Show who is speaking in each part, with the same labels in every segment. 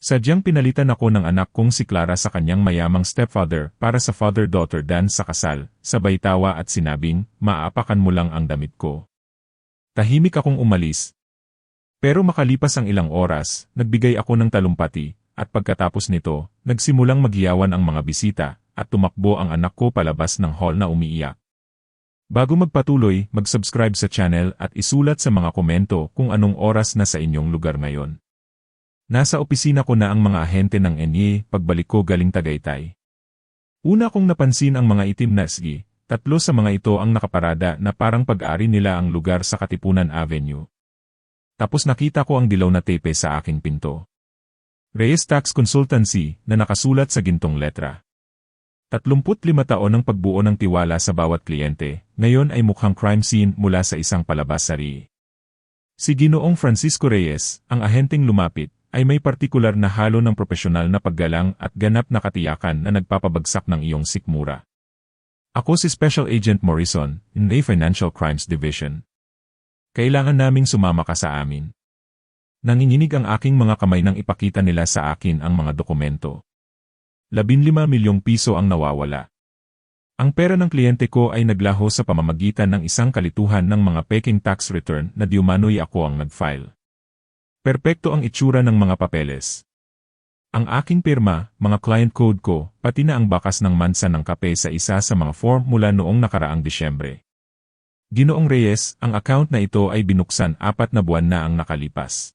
Speaker 1: Sadyang pinalitan ako ng anak kong si Clara sa kanyang mayamang stepfather para sa father-daughter dance sa kasal, sabay tawa at sinabing, "Maaapakan mo lang ang damit ko." Tahimik akong umalis. Pero makalipas ang ilang oras, nagbigay ako ng talumpati, at pagkatapos nito, nagsimulang maghiyawan ang mga bisita, at tumakbo ang anak ko palabas ng hall na umiiyak. Bago magpatuloy, mag-subscribe sa channel at isulat sa mga komento kung anong oras na sa inyong lugar ngayon. Nasa opisina ko na ang mga ahente ng NIA pagbalik ko galing Tagaytay. Una kong napansin ang mga itim na SG, 3 sa mga ito ang nakaparada na parang pag-ari nila ang lugar sa Katipunan Avenue. Tapos nakita ko ang dilaw na tape sa aking pinto. Reyes Tax Consultancy na nakasulat sa gintong letra. 35 taon ng pagbuo ng tiwala sa bawat kliyente, ngayon ay mukhang crime scene mula sa isang palabas sari. Si Ginoong Francisco Reyes, ang ahenteng lumapit, ay may partikular na halo ng propesyonal na paggalang at ganap na katiyakan na nagpapabagsak ng iyong sikmura. Ako si Special Agent Morrison, in the Financial Crimes Division. Kailangan naming sumama ka sa amin. Nanginginig ang aking mga kamay nang ipakita nila sa akin ang mga dokumento. 15 milyong piso ang nawawala. Ang pera ng kliyente ko ay naglaho sa pamamagitan ng isang kalituhan ng mga peking tax return na diumano'y ako ang nag-file. Perpekto ang itsura ng mga papeles. Ang aking pirma, mga client code ko, pati na ang bakas ng mansa ng kape sa isa sa mga form mula noong nakaraang Disyembre. Ginoong Reyes, ang account na ito ay binuksan 4 na buwan na ang nakalipas.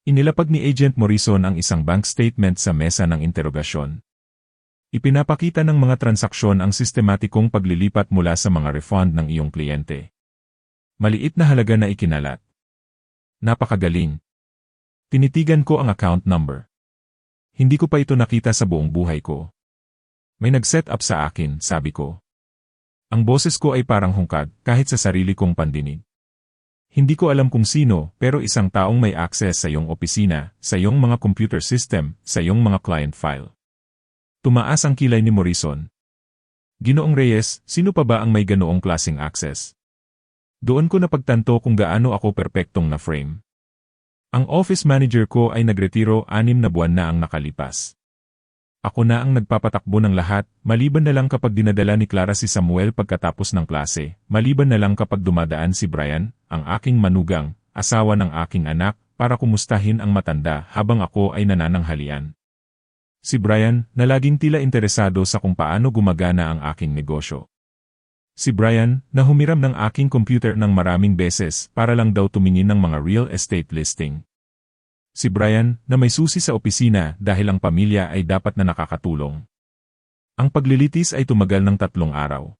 Speaker 1: Inilapag ni Agent Morrison ang isang bank statement sa mesa ng interogasyon. Ipinapakita ng mga transaksyon ang sistematikong paglilipat mula sa mga refund ng iyong kliyente. Maliit na halaga na ikinalat. Napakagaling. Tinitigan ko ang account number. Hindi ko pa ito nakita sa buong buhay ko. May nag-set up sa akin, sabi ko. Ang boses ko ay parang hungkad, kahit sa sarili kong pandinig. Hindi ko alam kung sino, pero isang taong may access sa iyong opisina, sa iyong mga computer system, sa iyong mga client file. Tumaas ang kilay ni Morrison. Ginoong Reyes, sino pa ba ang may ganoong klaseng access? Doon ko napagtanto kung gaano ako perpektong na frame. Ang office manager ko ay nagretiro 6 na buwan na ang nakalipas. Ako na ang nagpapatakbo ng lahat, maliban na lang kapag dinadala ni Clara si Samuel pagkatapos ng klase, maliban na lang kapag dumadaan si Brian, ang aking manugang, asawa ng aking anak, para kumustahin ang matanda habang ako ay nanananghalian. Si Brian, na laging tila interesado sa kung paano gumagana ang aking negosyo. Si Brian, na humiram ng aking computer ng maraming beses para lang daw tumingin ng mga real estate listing. Si Brian, na may susi sa opisina dahil ang pamilya ay dapat na nakakatulong. Ang paglilitis ay tumagal ng 3 araw.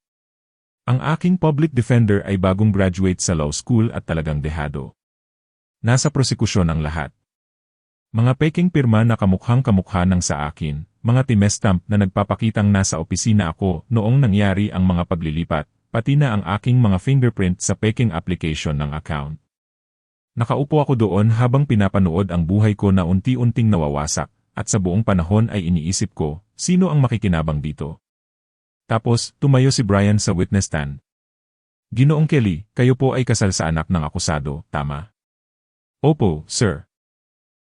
Speaker 1: Ang aking public defender ay bagong graduate sa law school at talagang dehado. Nasa prosekusyon ang lahat. Mga peking pirma na kamukhang-kamukha ng sa akin, mga timestamp na nagpapakitang nasa opisina ako noong nangyari ang mga paglilipat, pati na ang aking mga fingerprint sa peking application ng account. Nakaupo ako doon habang pinapanood ang buhay ko na unti-unting nawawasak, at sa buong panahon ay iniisip ko, sino ang makikinabang dito? Tapos, tumayo si Brian sa witness stand. Ginoong Kelly, kayo po ay kasal sa anak ng akusado, tama? Opo, sir.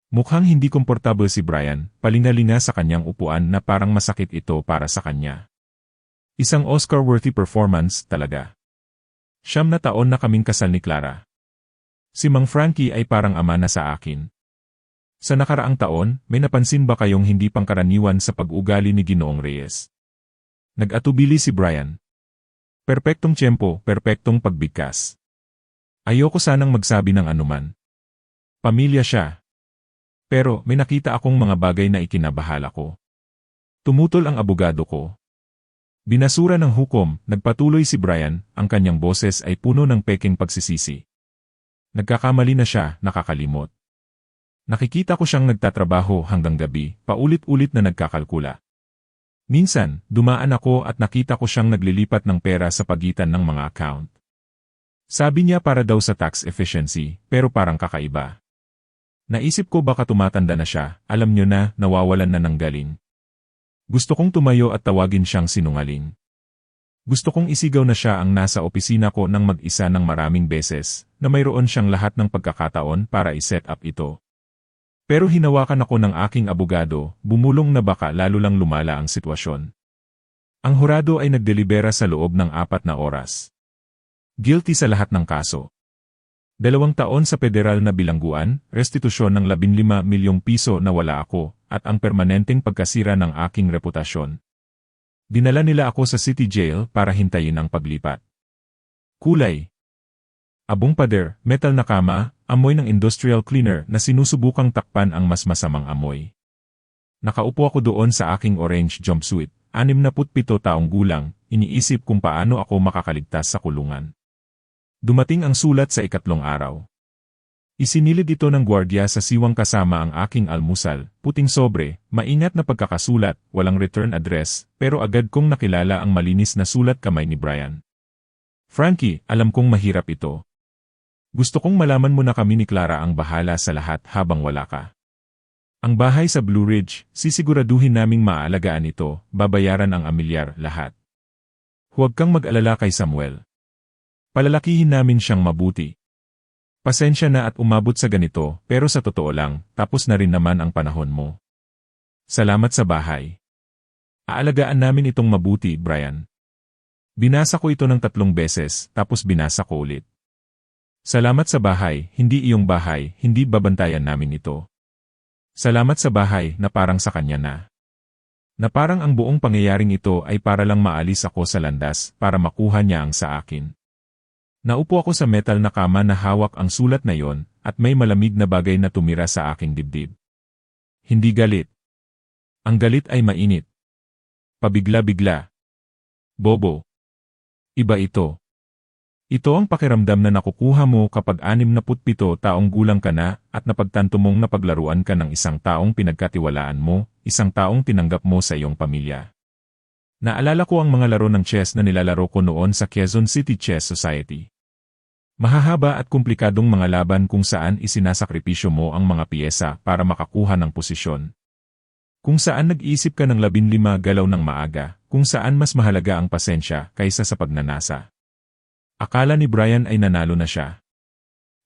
Speaker 1: Mukhang hindi komportable si Brian, palingalinga sa kanyang upuan na parang masakit ito para sa kanya. Isang Oscar-worthy performance, talaga. 9 na taon na kaming kasal ni Clara. Si Mang Frankie ay parang ama na sa akin. Sa nakaraang taon, may napansin ba kayong hindi pangkaraniwan sa pag-ugali ni Ginoong Reyes? Nag-atubili si Brian. Perpektong tiyempo, perpektong pagbigkas. Ayoko sanang magsabi ng anuman. Pamilya siya. Pero may nakita akong mga bagay na ikinabahala ko. Tumutol ang abogado ko. Binasura ng hukom, nagpatuloy si Brian, ang kanyang boses ay puno ng peking pagsisisi. Nagkakamali na siya, nakakalimot. Nakikita ko siyang nagtatrabaho hanggang gabi, paulit-ulit na nagkakalkula. Minsan, dumaan ako at nakita ko siyang naglilipat ng pera sa pagitan ng mga account. Sabi niya para daw sa tax efficiency, pero parang kakaiba. Naisip ko baka tumatanda na siya, alam niyo na, nawawalan na ng galing. Gusto kong tumayo at tawagin siyang sinungaling. Gusto kong isigaw na siya ang nasa opisina ko ng mag-isa ng maraming beses, na mayroon siyang lahat ng pagkakataon para i-set up ito. Pero hinawakan ako ng aking abogado, bumulong na baka lalo lang lumala ang sitwasyon. Ang hurado ay nagdelibera sa loob ng 4 na oras. Guilty sa lahat ng kaso. 2 taon sa federal na bilangguan, restitusyon ng 15 milyong piso na wala ako, at ang permanenteng pagkasira ng aking reputasyon. Dinala nila ako sa city jail para hintayin ang paglipat. Kulay. Abong pader, metal na kama, amoy ng industrial cleaner na sinusubukang takpan ang mas masamang amoy. Nakaupo ako doon sa aking orange jumpsuit, 67 taong gulang, iniisip kung paano ako makakaligtas sa kulungan. Dumating ang sulat sa 3 araw. Isinilid ito ng gwardiya sa siwang kasama ang aking almusal, puting sobre, maingat na pagkakasulat, walang return address, pero agad kong nakilala ang malinis na sulat kamay ni Brian. Frankie, alam kong mahirap ito. Gusto kong malaman mo na kami ni Clara ang bahala sa lahat habang wala ka. Ang bahay sa Blue Ridge, sisiguraduhin naming maaalagaan ito, babayaran ang amilyar, lahat. Huwag kang mag-alala kay Samuel. Palalakihin namin siyang mabuti. Pasensya na at umabot sa ganito, pero sa totoo lang, tapos na rin naman ang panahon mo. Salamat sa bahay. Aalagaan namin itong mabuti, Brian. Binasa ko ito ng 3 beses, tapos binasa ko ulit. Salamat sa bahay, hindi iyong bahay, hindi babantayan namin ito. Salamat sa bahay na parang sa kanya na. Na parang ang buong pangyayaring ito ay para lang maalis ako sa landas para makuha niya ang sa akin. Naupo ako sa metal na kama na hawak ang sulat na yon at may malamig na bagay na tumira sa aking dibdib. Hindi galit. Ang galit ay mainit. Pabigla-bigla. Bobo. Iba ito. Ito ang pakiramdam na nakukuha mo kapag 67 taong gulang ka na at napagtanto mong napaglaruan ka ng isang taong pinagkatiwalaan mo, isang taong tinanggap mo sa iyong pamilya. Naalala ko ang mga laro ng chess na nilalaro ko noon sa Quezon City Chess Society. Mahahaba at komplikadong mga laban kung saan isinasakripisyo mo ang mga piyesa para makakuha ng posisyon. Kung saan nag-iisip ka ng 15 galaw ng maaga, kung saan mas mahalaga ang pasensya kaysa sa pagnanasa. Akala ni Brian ay nanalo na siya.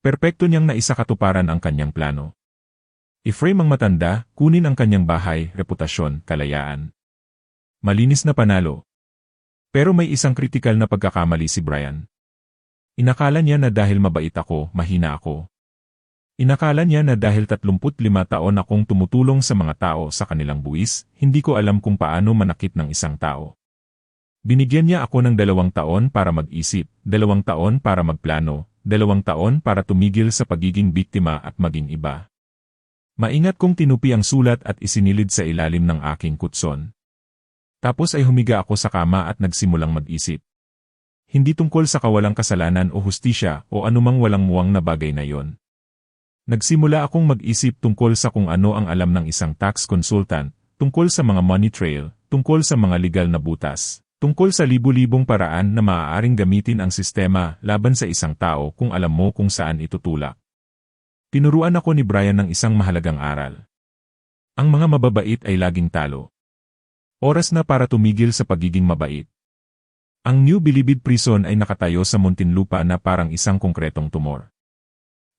Speaker 1: Perpekto niyang naisakatuparan ang kanyang plano. I-frame ang matanda, kunin ang kanyang bahay, reputasyon, kalayaan. Malinis na panalo. Pero may isang kritikal na pagkakamali si Brian. Inakala niya na dahil mabait ako, mahina ako. Inakala niya na dahil 35 taon akong tumutulong sa mga tao sa kanilang buwis, hindi ko alam kung paano manakit ng isang tao. Binigyan niya ako ng 2 taon para mag-isip, 2 taon para magplano, 2 taon para tumigil sa pagiging biktima at maging iba. Maingat kong tinupi ang sulat at isinilid sa ilalim ng aking kutson. Tapos ay humiga ako sa kama at nagsimulang mag-isip. Hindi tungkol sa kawalang kasalanan o hustisya o anumang walang muwang na bagay na yon. Nagsimula akong mag-isip tungkol sa kung ano ang alam ng isang tax consultant, tungkol sa mga money trail, tungkol sa mga legal na butas. Tungkol sa libu-libong paraan na maaaring gamitin ang sistema laban sa isang tao kung alam mo kung saan itutulak. Tinuruan ako ni Brian ng isang mahalagang aral. Ang mga mababait ay laging talo. Oras na para tumigil sa pagiging mabait. Ang New Bilibid Prison ay nakatayo sa Muntinlupa na parang isang konkretong tumor.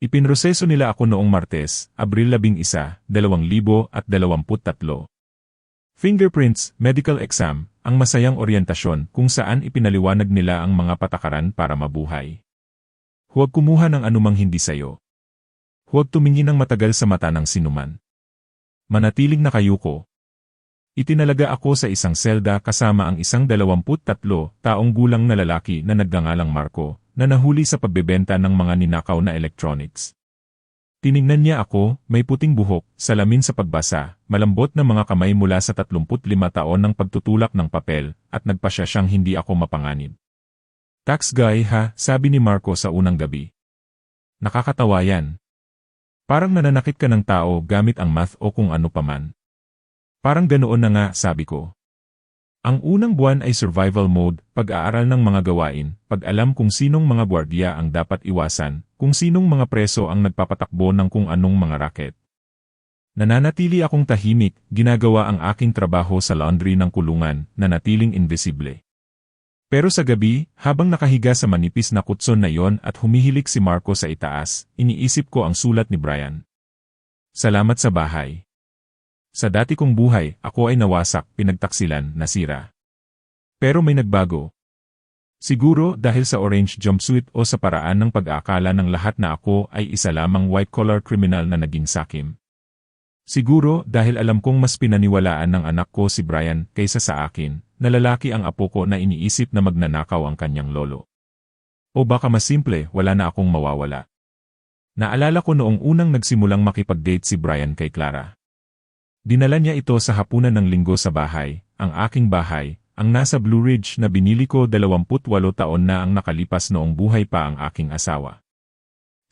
Speaker 1: Ipinroseso nila ako noong Martes, Abril 11, 2023. Fingerprints, medical exam, ang masayang oryentasyon kung saan ipinaliwanag nila ang mga patakaran para mabuhay. Huwag kumuha ng anumang hindi sayo. Huwag tumingin ng matagal sa mata ng sinuman. Manatiling nakayuko. Itinalaga ako sa isang selda kasama ang isang 23 taong gulang na lalaki na nagngangalang Marco, na nahuli sa pagbebenta ng mga ninakaw na electronics. Tiningnan niya ako, may puting buhok, salamin sa pagbasa, malambot na mga kamay mula sa 35 taon ng pagtutulak ng papel, at nagpasya siyang hindi ako mapanganib. Tax guy ha, sabi ni Marco sa unang gabi. Nakakatawa yan. Parang nananakit ka ng tao gamit ang math o kung ano paman. Parang ganoon na nga, sabi ko. Ang unang buwan ay survival mode, pag-aaral ng mga gawain, pag-alam kung sinong mga gwardiya ang dapat iwasan, kung sinong mga preso ang nagpapatakbo ng kung anong mga raket. Nananatili akong tahimik, ginagawa ang aking trabaho sa laundry ng kulungan, nanatiling invisible. Pero sa gabi, habang nakahiga sa manipis na kutson na yon at humihilik si Marco sa itaas, iniisip ko ang sulat ni Brian. Salamat sa bahay. Sa dati kong buhay, ako ay nawasak, pinagtaksilan, nasira. Pero may nagbago. Siguro dahil sa orange jumpsuit o sa paraan ng pag-aakala ng lahat na ako ay isa lamang white-collar criminal na naging sakim. Siguro dahil alam kong mas pinaniwalaan ng anak ko si Brian kaysa sa akin, na lalaki ang apo ko na iniisip na magnanakaw ang kanyang lolo. O baka mas simple, wala na akong mawawala. Naalala ko noong unang nagsimulang makipag-date si Brian kay Clara. Dinala niya ito sa hapunan ng linggo sa bahay, ang aking bahay, ang nasa Blue Ridge na binili ko 28 taon na ang nakalipas noong buhay pa ang aking asawa.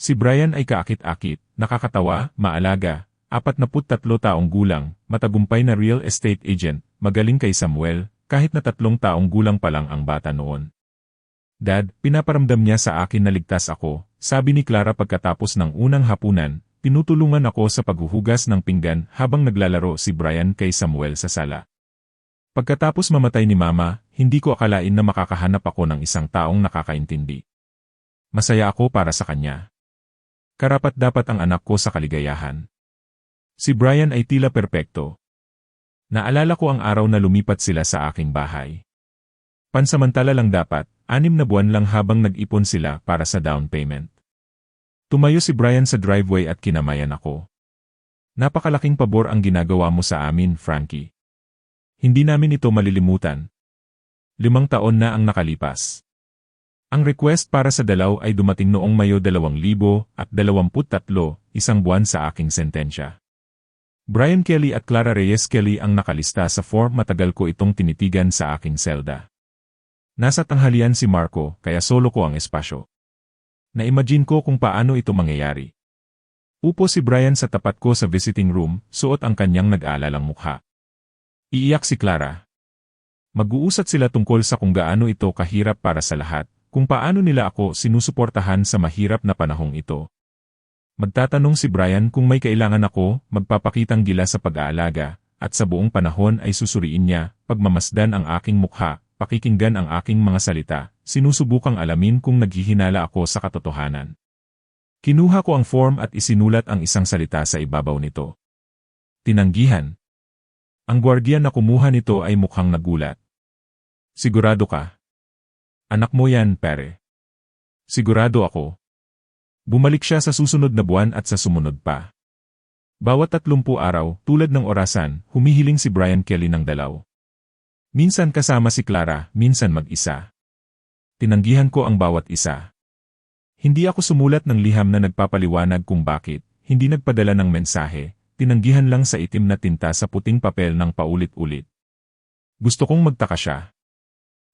Speaker 1: Si Brian ay kaakit-akit, nakakatawa, maalaga, 43 taong gulang, matagumpay na real estate agent, magaling kay Samuel, kahit na 3 taong gulang pa lang ang bata noon. Dad, pinaparamdam niya sa akin na ligtas ako, sabi ni Clara pagkatapos ng unang hapunan. Tinutulungan ako sa paghuhugas ng pinggan habang naglalaro si Brian kay Samuel sa sala. Pagkatapos mamatay ni Mama, hindi ko akalain na makakahanap ako ng isang taong nakakaintindi. Masaya ako para sa kanya. Karapat-dapat ang anak ko sa kaligayahan. Si Brian ay tila perpekto. Naalala ko ang araw na lumipat sila sa aking bahay. Pansamantala lang dapat, 6 na buwan lang habang nag-ipon sila para sa down payment. Tumayo si Brian sa driveway at kinamayan ako. Napakalaking pabor ang ginagawa mo sa amin, Frankie. Hindi namin ito malilimutan. 5 taon na ang nakalipas. Ang request para sa dalaw ay dumating noong Mayo 2023, 1 buwan sa aking sentensya. Brian Kelly at Clara Reyes Kelly ang nakalista sa form, matagal ko itong tinitigan sa aking selda. Nasa tanghalian si Marco, kaya solo ko ang espasyo. Na-imagine ko kung paano ito mangyayari. Upo si Brian sa tapat ko sa visiting room, suot ang kanyang nag-aalalang mukha. Iiyak si Clara. Mag-uusat sila tungkol sa kung gaano ito kahirap para sa lahat, kung paano nila ako sinusuportahan sa mahirap na panahong ito. Magtatanong si Brian kung may kailangan ako, magpapakitang gila sa pag-aalaga, at sa buong panahon ay susuriin niya, pagmamasdan ang aking mukha, pakikinggan ang aking mga salita, sinusubukang alamin kung naghihinala ako sa katotohanan. Kinuha ko ang form at isinulat ang isang salita sa ibabaw nito. Tinanggihan. Ang gwardiya na kumuha nito ay mukhang nagulat. Sigurado ka? Anak mo yan, pare. Sigurado ako. Bumalik siya sa susunod na buwan at sa sumunod pa. Bawat 30 araw, tulad ng orasan, humihiling si Brian Kelly ng dalaw. Minsan kasama si Clara, minsan mag-isa. Tinanggihan ko ang bawat isa. Hindi ako sumulat ng liham na nagpapaliwanag kung bakit, hindi nagpadala ng mensahe, tinanggihan lang sa itim na tinta sa puting papel ng paulit-ulit. Gusto kong magtaka siya.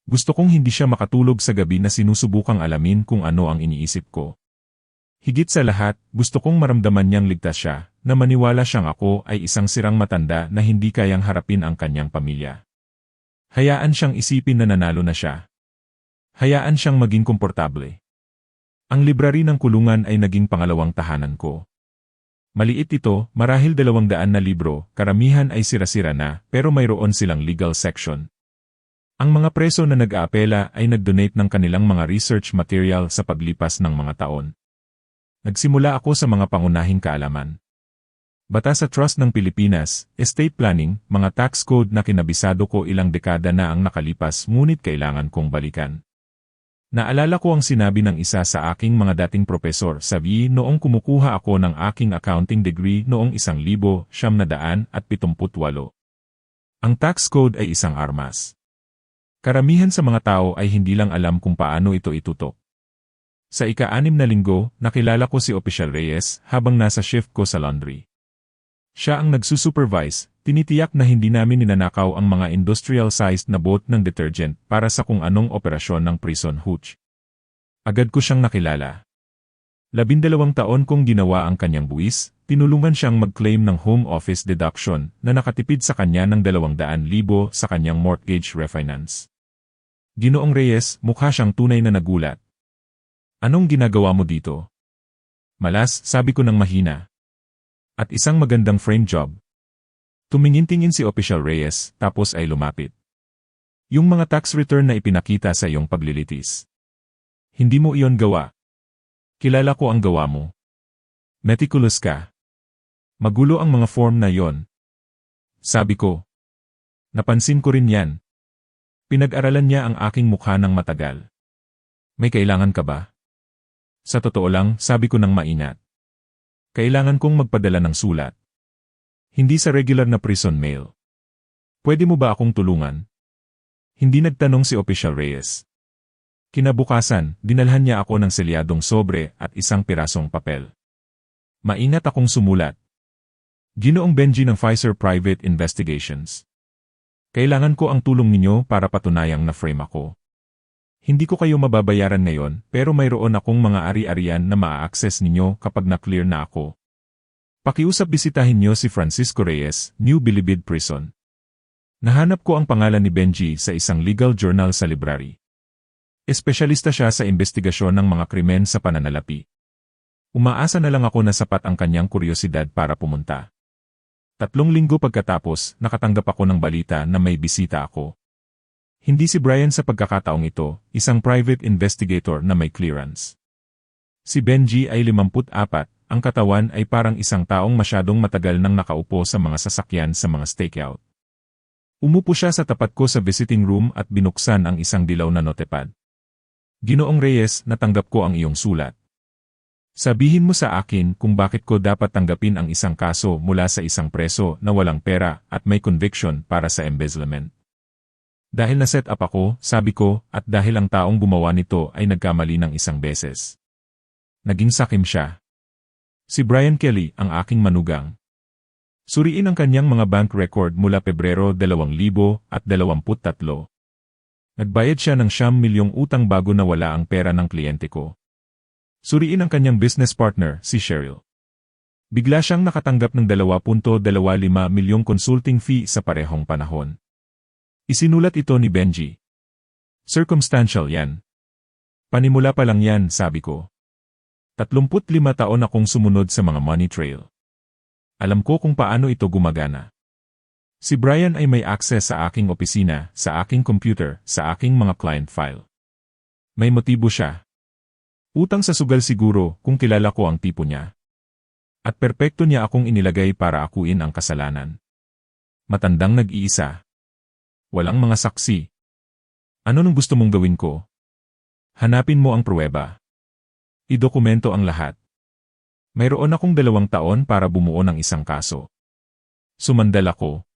Speaker 1: Gusto kong hindi siya makatulog sa gabi na sinusubukang alamin kung ano ang iniisip ko. Higit sa lahat, gusto kong maramdaman niyang ligtas siya, na maniwala siyang ako ay isang sirang matanda na hindi kayang harapin ang kanyang pamilya. Hayaan siyang isipin na nanalo na siya. Hayaan siyang maging komportable. Ang library ng kulungan ay naging pangalawang tahanan ko. Maliit ito, marahil 200 na libro, karamihan ay sira-sira na, pero mayroon silang legal section. Ang mga preso na nag-aapela ay nag-donate ng kanilang mga research material sa paglipas ng mga taon. Nagsimula ako sa mga pangunahing kaalaman. Batas sa Trust ng Pilipinas, estate planning, mga tax code na kinabisado ko ilang dekada na ang nakalipas ngunit kailangan kong balikan. Naalala ko ang sinabi ng isa sa aking mga dating propesor sa VE noong kumukuha ako ng aking accounting degree noong 1978. Ang tax code ay isang armas. Karamihan sa mga tao ay hindi lang alam kung paano ito itutok. Sa ika-6 na linggo, nakilala ko si Official Reyes habang nasa shift ko sa laundry. Siya ang nagsusupervise, tinitiyak na hindi namin ninanakaw ang mga industrial-sized na boat ng detergent para sa kung anong operasyon ng prison hooch. Agad ko siyang nakilala. 12 taon kong ginawa ang kanyang buwis, tinulungan siyang mag-claim ng home office deduction na nakatipid sa kanya ng 200,000 sa kanyang mortgage refinance. Ginoong Reyes, mukha siyang tunay na nagulat. Anong ginagawa mo dito? Malas, sabi ko ng mahina. At isang magandang frame job. Tumingin-tingin si Official Reyes, tapos ay lumapit. Yung mga tax return na ipinakita sa iyong paglilitis. Hindi mo iyon gawa. Kilala ko ang gawa mo. Meticulous ka. Magulo ang mga form na yon. Sabi ko. Napansin ko rin yan. Pinag-aralan niya ang aking mukha ng matagal. May kailangan ka ba? Sa totoo lang, sabi ko ng mainat. Kailangan kong magpadala ng sulat. Hindi sa regular na prison mail. Pwede mo ba akong tulungan? Hindi nagtanong si Official Reyes. Kinabukasan, dinalhan niya ako ng selyadong sobre at isang pirasong papel. Mainat akong sumulat. Ginoong Benji ng Pfizer Private Investigations. Kailangan ko ang tulong ninyo para patunayang na-frame ako. Hindi ko kayo mababayaran ngayon pero mayroon akong mga ari-arian na maa-access ninyo kapag na-clear na ako. Pakiusap bisitahin niyo si Francisco Reyes, New Bilibid Prison. Nahanap ko ang pangalan ni Benji sa isang legal journal sa library. Espesyalista siya sa investigasyon ng mga krimen sa pananalapi. Umaasa na lang ako na sapat ang kanyang kuryosidad para pumunta. 3 linggo pagkatapos, nakatanggap ako ng balita na may bisita ako. Hindi si Brian sa pagkakataong ito, isang private investigator na may clearance. Si Benji ay 54, ang katawan ay parang isang taong masyadong matagal nang nakaupo sa mga sasakyan sa mga stakeout. Umupo siya sa tapat ko sa visiting room at binuksan ang isang dilaw na notepad. Ginoong Reyes, natanggap ko ang iyong sulat. Sabihin mo sa akin kung bakit ko dapat tanggapin ang isang kaso mula sa isang preso na walang pera at may conviction para sa embezzlement. Dahil na-set up ako, sabi ko, at dahil ang taong gumawa nito ay nagkamali ng isang beses. Naging sakim siya. Si Brian Kelly, ang aking manugang. Suriin ang kanyang mga bank record mula Pebrero 2023. Nagbayad siya ng 9 milyong utang bago nawala ang pera ng kliyente ko. Suriin ang kanyang business partner, si Cheryl. Bigla siyang nakatanggap ng 2.25 milyong consulting fee sa parehong panahon. Isinulat ito ni Benji. Circumstantial yan. Panimula pa lang yan, sabi ko. 35 taon akong sumunod sa mga money trail. Alam ko kung paano ito gumagana. Si Brian ay may access sa aking opisina, sa aking computer, sa aking mga client file. May motibo siya. Utang sa sugal siguro kung kilala ko ang tipo niya. At perpekto niya akong inilagay para akuin ang kasalanan. Matandang nag-iisa. Walang mga saksi. Ano nung gusto mong gawin ko? Hanapin mo ang pruweba. Idokumento ang lahat. Mayroon akong 2 taon para bumuo ng isang kaso. Sumandal ako.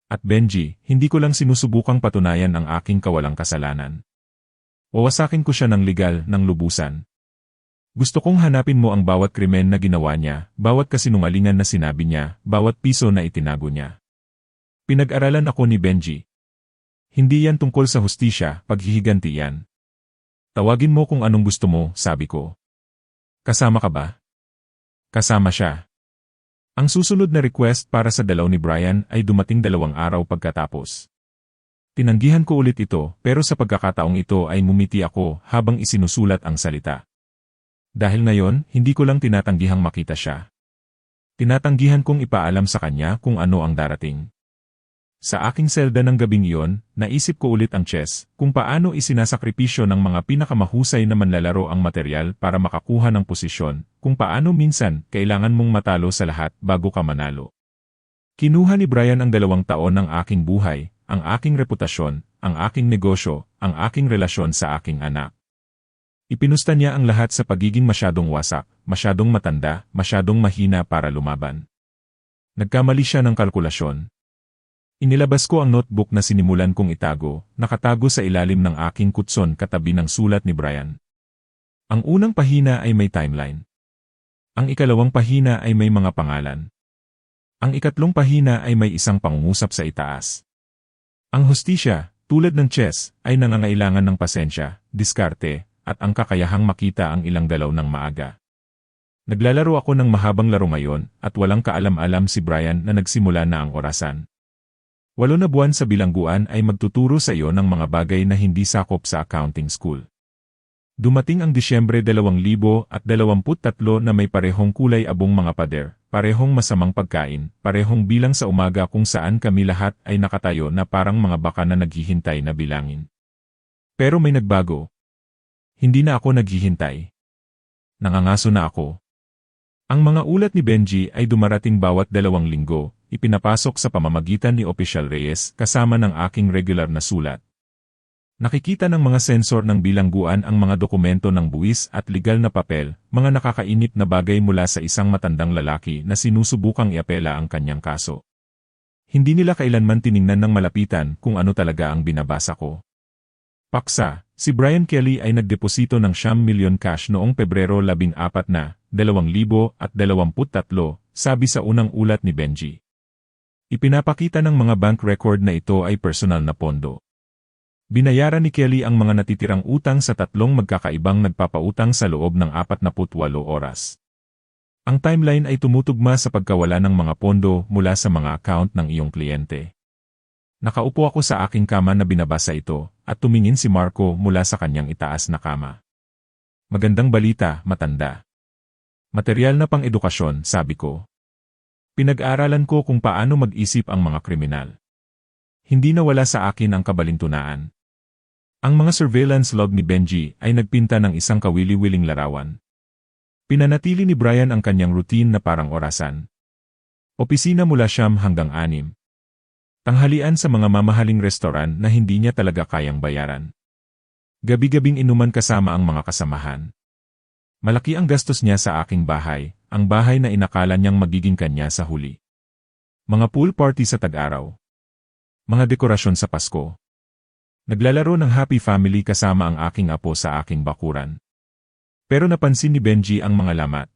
Speaker 1: At Benji, hindi ko lang sinusubukang patunayan ang aking kawalang kasalanan. Wawasakin ko siya ng legal, ng lubusan. Gusto kong hanapin mo ang bawat krimen na ginawa niya, bawat kasinungalingan na sinabi niya, bawat piso na itinago niya. Pinag-aralan ako ni Benji. Hindi yan tungkol sa hustisya, paghihiganti yan. Tawagin mo kung anong gusto mo, sabi ko. Kasama ka ba? Kasama siya. Ang susunod na request para sa dalaw ni Brian ay dumating 2 araw pagkatapos. Tinanggihan ko ulit ito pero sa pagkakataong ito ay ngumiti ako habang isinusulat ang salita. Dahil ngayon, hindi ko lang tinatanggihang makita siya. Tinatanggihan kong ipaalam sa kanya kung ano ang darating. Sa aking selda ng gabing iyon, naisip ko ulit ang chess, kung paano isinasakripisyo ng mga pinakamahusay na manlalaro ang material para makakuha ng posisyon, kung paano minsan kailangan mong matalo sa lahat bago ka manalo. Kinuha ni Brian ang 2 taon ng aking buhay, ang aking reputasyon, ang aking negosyo, ang aking relasyon sa aking anak. Ipinusta niya ang lahat sa pagiging masyadong wasak, masyadong matanda, masyadong mahina para lumaban. Nagkamali siya ng kalkulasyon. Inilabas ko ang notebook na sinimulan kong itago, nakatago sa ilalim ng aking kutson katabi ng sulat ni Brian. Ang unang pahina ay may timeline. Ang ikalawang pahina ay may mga pangalan. Ang ikatlong pahina ay may isang pangungusap sa itaas. Ang hustisya, tulad ng chess, ay nangangailangan ng pasensya, diskarte, at ang kakayahang makita ang ilang galaw ng maaga. Naglalaro ako ng mahabang laro ngayon, at walang kaalam-alam si Brian na nagsimula na ang orasan. 8 na buwan sa bilangguan ay magtuturo sa iyo ng mga bagay na hindi sakop sa accounting school. Dumating ang Disyembre 2023 na may parehong kulay abong mga pader, parehong masamang pagkain, parehong bilang sa umaga kung saan kami lahat ay nakatayo na parang mga baka na naghihintay na bilangin. Pero may nagbago. Hindi na ako naghihintay. Nangangaso na ako. Ang mga ulat ni Benji ay dumarating bawat 2 linggo, ipinapasok sa pamamagitan ni Official Reyes kasama ng aking regular na sulat. Nakikita ng mga sensor ng bilangguan ang mga dokumento ng buwis at legal na papel, mga nakakainip na bagay mula sa isang matandang lalaki na sinusubukang iapela ang kanyang kaso. Hindi nila kailanman tiningnan ng malapitan kung ano talaga ang binabasa ko. Paksa, si Brian Kelly ay nagdeposito ng 9 milyon cash noong Pebrero 14 na, 2023, sabi sa unang ulat ni Benji. Ipinapakita ng mga bank record na ito ay personal na pondo. Binayaran ni Kelly ang mga natitirang utang sa 3 magkakaibang nagpapautang sa loob ng 48 oras. Ang timeline ay tumutugma sa pagkawala ng mga pondo mula sa mga account ng iyong kliyente. Nakaupo ako sa aking kama na binabasa ito, at tumingin si Marco mula sa kanyang itaas na kama. Magandang balita, matanda. Material na pang-edukasyon, sabi ko. Pinag-aralan ko kung paano mag-isip ang mga kriminal. Hindi nawala sa akin ang kabalintunaan. Ang mga surveillance log ni Benji ay nagpinta ng isang kawili-wiling larawan. Pinanatili ni Brian ang kanyang routine na parang orasan. Opisina mula 9 hanggang 6. Tanghalian sa mga mamahaling restoran na hindi niya talaga kayang bayaran. Gabi-gabing inuman kasama ang mga kasamahan. Malaki ang gastos niya sa aking bahay, ang bahay na inakala niyang magiging kanya sa huli. Mga pool party sa tag-araw. Mga dekorasyon sa Pasko. Naglalaro ng Happy Family kasama ang aking apo sa aking bakuran. Pero napansin ni Benji ang mga lamat.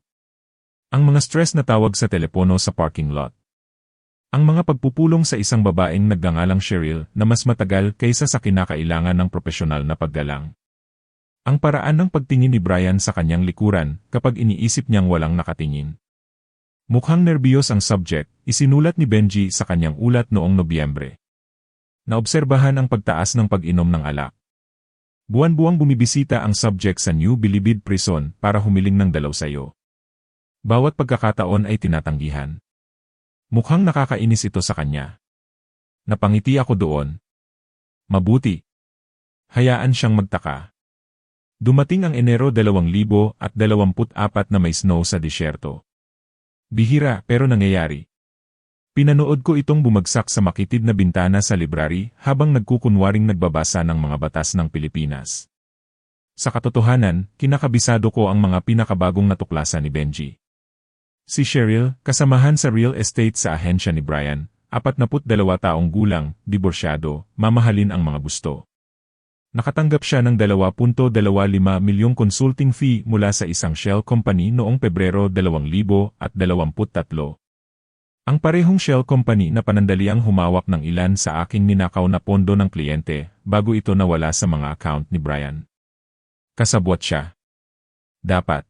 Speaker 1: Ang mga stress na tawag sa telepono sa parking lot. Ang mga pagpupulong sa isang babaeng nagngangalang Cheryl na mas matagal kaysa sa kinakailangan ng propesyonal na paggalang. Ang paraan ng pagtingin ni Brian sa kanyang likuran kapag iniisip niyang walang nakatingin. Mukhang nerbiyos ang subject, isinulat ni Benji sa kanyang ulat noong Nobyembre. Naobserbahan ang pagtaas ng pag-inom ng alak. Buwan-buwang bumibisita ang subject sa New Bilibid Prison para humiling ng dalaw sayo. Bawat pagkakataon ay tinatanggihan. Mukhang nakakainis ito sa kanya. Napangiti ako doon. Mabuti. Hayaan siyang magtaka. Dumating ang Enero 2024 na may snow sa disyerto. Bihira pero nangyayari. Pinanood ko itong bumagsak sa makitid na bintana sa library habang nagkukunwaring nagbabasa ng mga batas ng Pilipinas. Sa katotohanan, kinakabisado ko ang mga pinakabagong natuklasan ni Benji. Si Cheryl, kasamahan sa real estate sa ahensya ni Brian, 42 taong gulang, diborsyado, mamahalin ang mga gusto. Nakatanggap siya ng 2.25 milyong consulting fee mula sa isang shell company noong Pebrero 2023. Ang parehong shell company na panandaliang humawak ng ilan sa aking ninakaw na pondo ng kliyente bago ito nawala sa mga account ni Brian. Kasabwat siya. Dapat.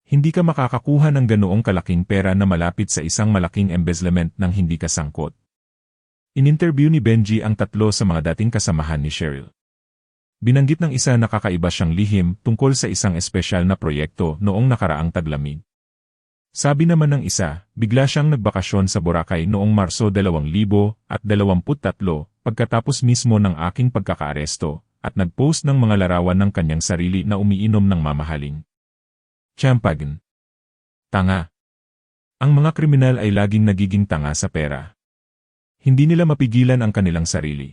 Speaker 1: Hindi ka makakakuha ng ganoong kalaking pera na malapit sa isang malaking embezzlement nang hindi ka sangkot. Ininterview ni Benji ang 3 sa mga dating kasamahan ni Cheryl. Binanggit ng isa na kakaiba siyang lihim tungkol sa isang espesyal na proyekto noong nakaraang taglamig. Sabi naman ng isa, bigla siyang nagbakasyon sa Boracay noong Marso 2023 pagkatapos mismo ng aking pagkakaaresto at nagpost ng mga larawan ng kanyang sarili na umiinom ng mamahaling champagne. Tanga. Ang mga kriminal ay laging nagiging tanga sa pera. Hindi nila mapigilan ang kanilang sarili.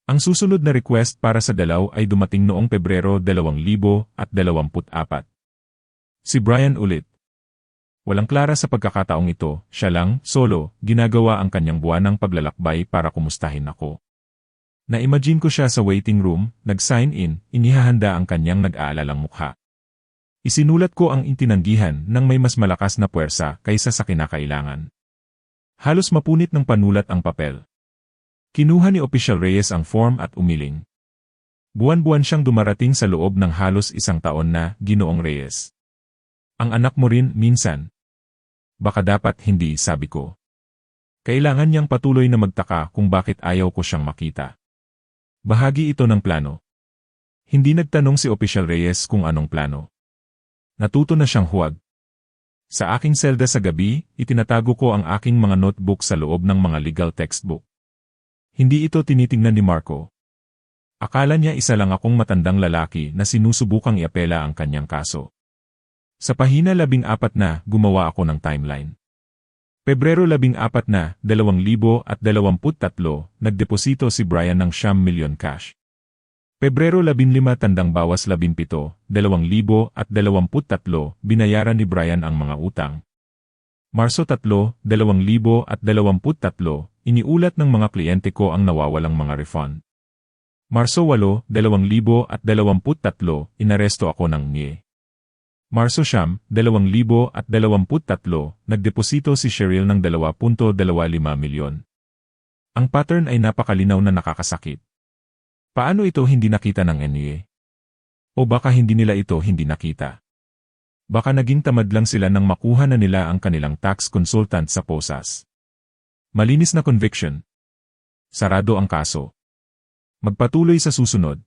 Speaker 1: Ang susunod na request para sa dalaw ay dumating noong Pebrero 2024. Si Brian ulit. Walang klara sa pagkakataong ito, siya lang, solo, ginagawa ang kanyang buwanang paglalakbay para kumustahin ako. Na-imagine ko siya sa waiting room, nag-sign in, inihahanda ang kanyang nag-aalalang mukha. Isinulat ko ang itinanggihan ng may mas malakas na puwersa kaysa sa kinakailangan. Halos mapunit ng panulat ang papel. Kinuha ni Official Reyes ang form at umiling. Buwan-buwan siyang dumarating sa loob ng halos 1 taon na, Ginoong Reyes. Ang anak mo rin, minsan. Baka dapat hindi, sabi ko. Kailangan niyang patuloy na magtaka kung bakit ayaw ko siyang makita. Bahagi ito ng plano. Hindi nagtanong si Official Reyes kung anong plano. Natuto na siyang huwag. Sa aking selda sa gabi, itinatago ko ang aking mga notebook sa loob ng mga legal textbook. Hindi ito tinitingnan ni Marco. Akala niya isa lang akong matandang lalaki na sinusubukang iapela ang kanyang kaso. Sa pahina 14 na, gumawa ako ng timeline. Pebrero 14 na, 2023, nagdeposito si Brian ng 9,000,000 cash. Pebrero 15 tandang bawas 17, 2023, binayaran ni Brian ang mga utang. Marso 3, 2023, iniulat ng mga kliyente ko ang nawawalang mga refund. Marso 8, 2023, inaresto ako ng NIE. Marso 9, 2023, nagdeposito si Cheryl ng 2.25 milyon. Ang pattern ay napakalinaw na nakakasakit. Paano ito hindi nakita ng NIE? O baka hindi nila ito hindi nakita? Baka naging tamad lang sila nang makuha na nila ang kanilang tax consultant sa posas. Malinis na conviction. Sarado ang kaso. Magpatuloy sa susunod.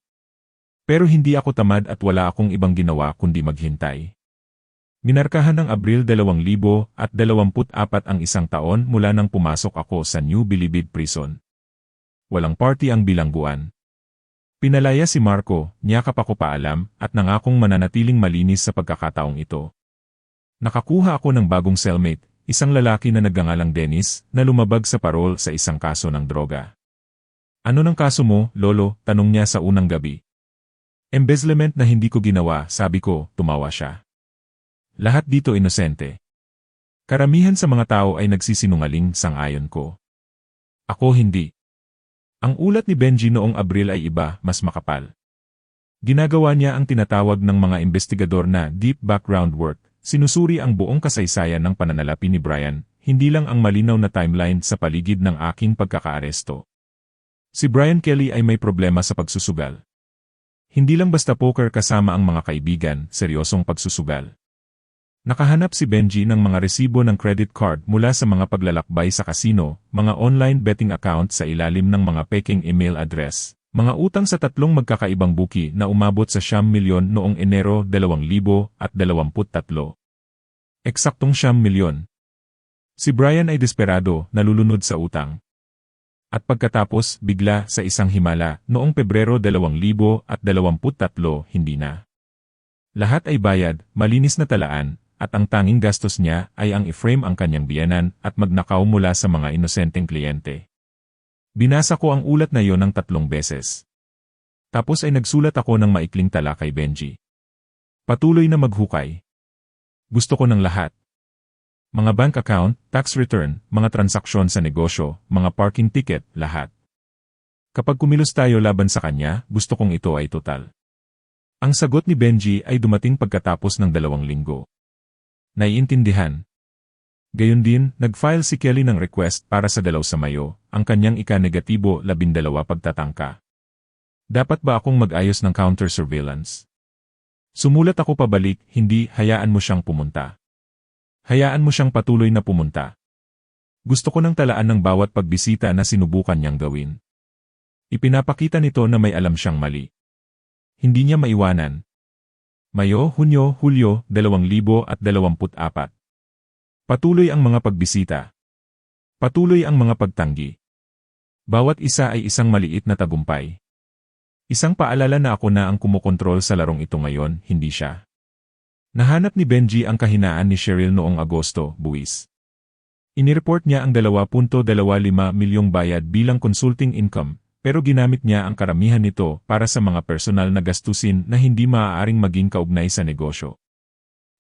Speaker 1: Pero hindi ako tamad at wala akong ibang ginawa kundi maghintay. Minarkahan ng Abril 2024 ang isang taon mula nang pumasok ako sa New Bilibid Prison. Walang party ang bilangguan. Pinalaya si Marco, niyakap ako paalam, at nangakong mananatiling malinis sa pagkakataong ito. Nakakuha ako ng bagong cellmate, isang lalaki na nagngangalang Dennis, na lumabag sa parol sa isang kaso ng droga. Ano ng kaso mo, Lolo? Tanong niya sa unang gabi. Embezzlement na hindi ko ginawa, sabi ko, tumawa siya. Lahat dito inosente. Karamihan sa mga tao ay nagsisinungaling, sang-ayon ko. Ako hindi. Ang ulat ni Benji noong Abril ay iba, mas makapal. Ginagawa niya ang tinatawag ng mga investigador na deep background work, sinusuri ang buong kasaysayan ng pananalapi ni Brian, hindi lang ang malinaw na timeline sa paligid ng aking pagkakaaresto. Si Brian Kelly ay may problema sa pagsusugal. Hindi lang basta poker kasama ang mga kaibigan, seryosong pagsusugal. Nakahanap si Benji ng mga resibo ng credit card mula sa mga paglalakbay sa casino, mga online betting account sa ilalim ng mga peking email address, mga utang sa 3 magkakaibang buki na umabot sa 9,000,000 noong Enero 2023. Eksaktong 9,000,000. Si Brian ay desperado, nalulunod sa utang. At pagkatapos, bigla sa isang himala, noong Pebrero 2023, hindi na. Lahat ay bayad, malinis na talaan, at ang tanging gastos niya ay ang i-frame ang kanyang biyenan at magnakaw mula sa mga inosenteng kliyente. Binasa ko ang ulat na iyon ng 3 beses. Tapos ay nagsulat ako ng maikling tala kay Benji. Patuloy na maghukay. Gusto ko ng lahat. Mga bank account, tax return, mga transaksyon sa negosyo, mga parking ticket, lahat. Kapag kumilos tayo laban sa kanya, gusto kong ito ay total. Ang sagot ni Benji ay dumating pagkatapos ng 2 linggo. Naiintindihan. Gayon din, nag-file si Kelly ng request para sa 2 sa Mayo, ang kanyang ika-12 pagtatangka. Dapat ba akong mag-ayos ng counter-surveillance? Sumulat ako pabalik, hindi, hayaan mo siyang pumunta. Hayaan mo siyang patuloy na pumunta. Gusto ko nang talaan ng bawat pagbisita na sinubukan niyang gawin. Ipinapakita nito na may alam siyang mali. Hindi niya maiwanan. Mayo, Hunyo, Hulyo, 2024. Patuloy ang mga pagbisita. Patuloy ang mga pagtanggi. Bawat isa ay isang maliit na tagumpay. Isang paalala na ako na ang kumukontrol sa larong ito ngayon, hindi siya. Nahanap ni Benji ang kahinaan ni Cheryl noong Agosto, buwis. Inireport niya ang 2.25 milyong bayad bilang consulting income, pero ginamit niya ang karamihan nito para sa mga personal na gastusin na hindi maaaring maging kaugnay sa negosyo.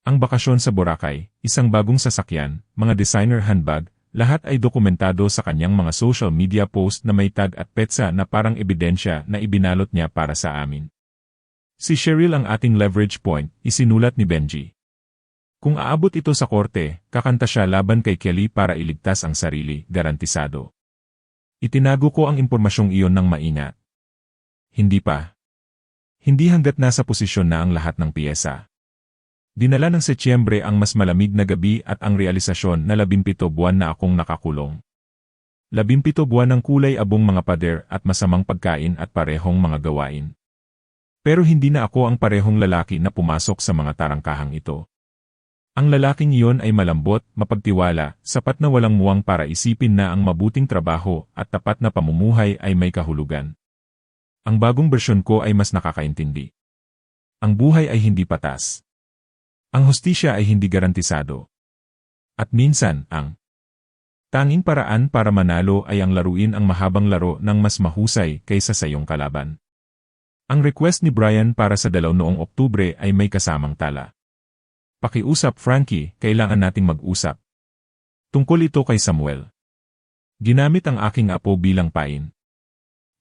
Speaker 1: Ang bakasyon sa Boracay, isang bagong sasakyan, mga designer handbag, lahat ay dokumentado sa kanyang mga social media post na may tag at petsa na parang ebidensya na ibinalot niya para sa amin. Si Cheryl ang ating leverage point, isinulat ni Benji. Kung aabot ito sa korte, kakanta siya laban kay Kelly para iligtas ang sarili, garantisado. Itinago ko ang impormasyong iyon ng maingat. Hindi pa. Hindi hanggat nasa posisyon na ang lahat ng piyesa. Dinala ng Setyembre ang mas malamig na gabi at ang realisasyon na 17 buwan na akong nakakulong. 17 buwan ng kulay abong mga pader at masamang pagkain at parehong mga gawain. Pero hindi na ako ang parehong lalaki na pumasok sa mga tarangkahang ito. Ang lalaking iyon ay malambot, mapagtiwala, sapat na walang muwang para isipin na ang mabuting trabaho at tapat na pamumuhay ay may kahulugan. Ang bagong bersyon ko ay mas nakakaintindi. Ang buhay ay hindi patas. Ang hustisya ay hindi garantisado. At minsan, ang tanging paraan para manalo ay ang laruin ang mahabang laro ng mas mahusay kaysa sa iyong kalaban. Ang request ni Brian para sa dalaw noong Oktubre ay may kasamang tala. Pakiusap Frankie, kailangan nating mag-usap. Tungkol ito kay Samuel. Ginamit ang aking apo bilang pain.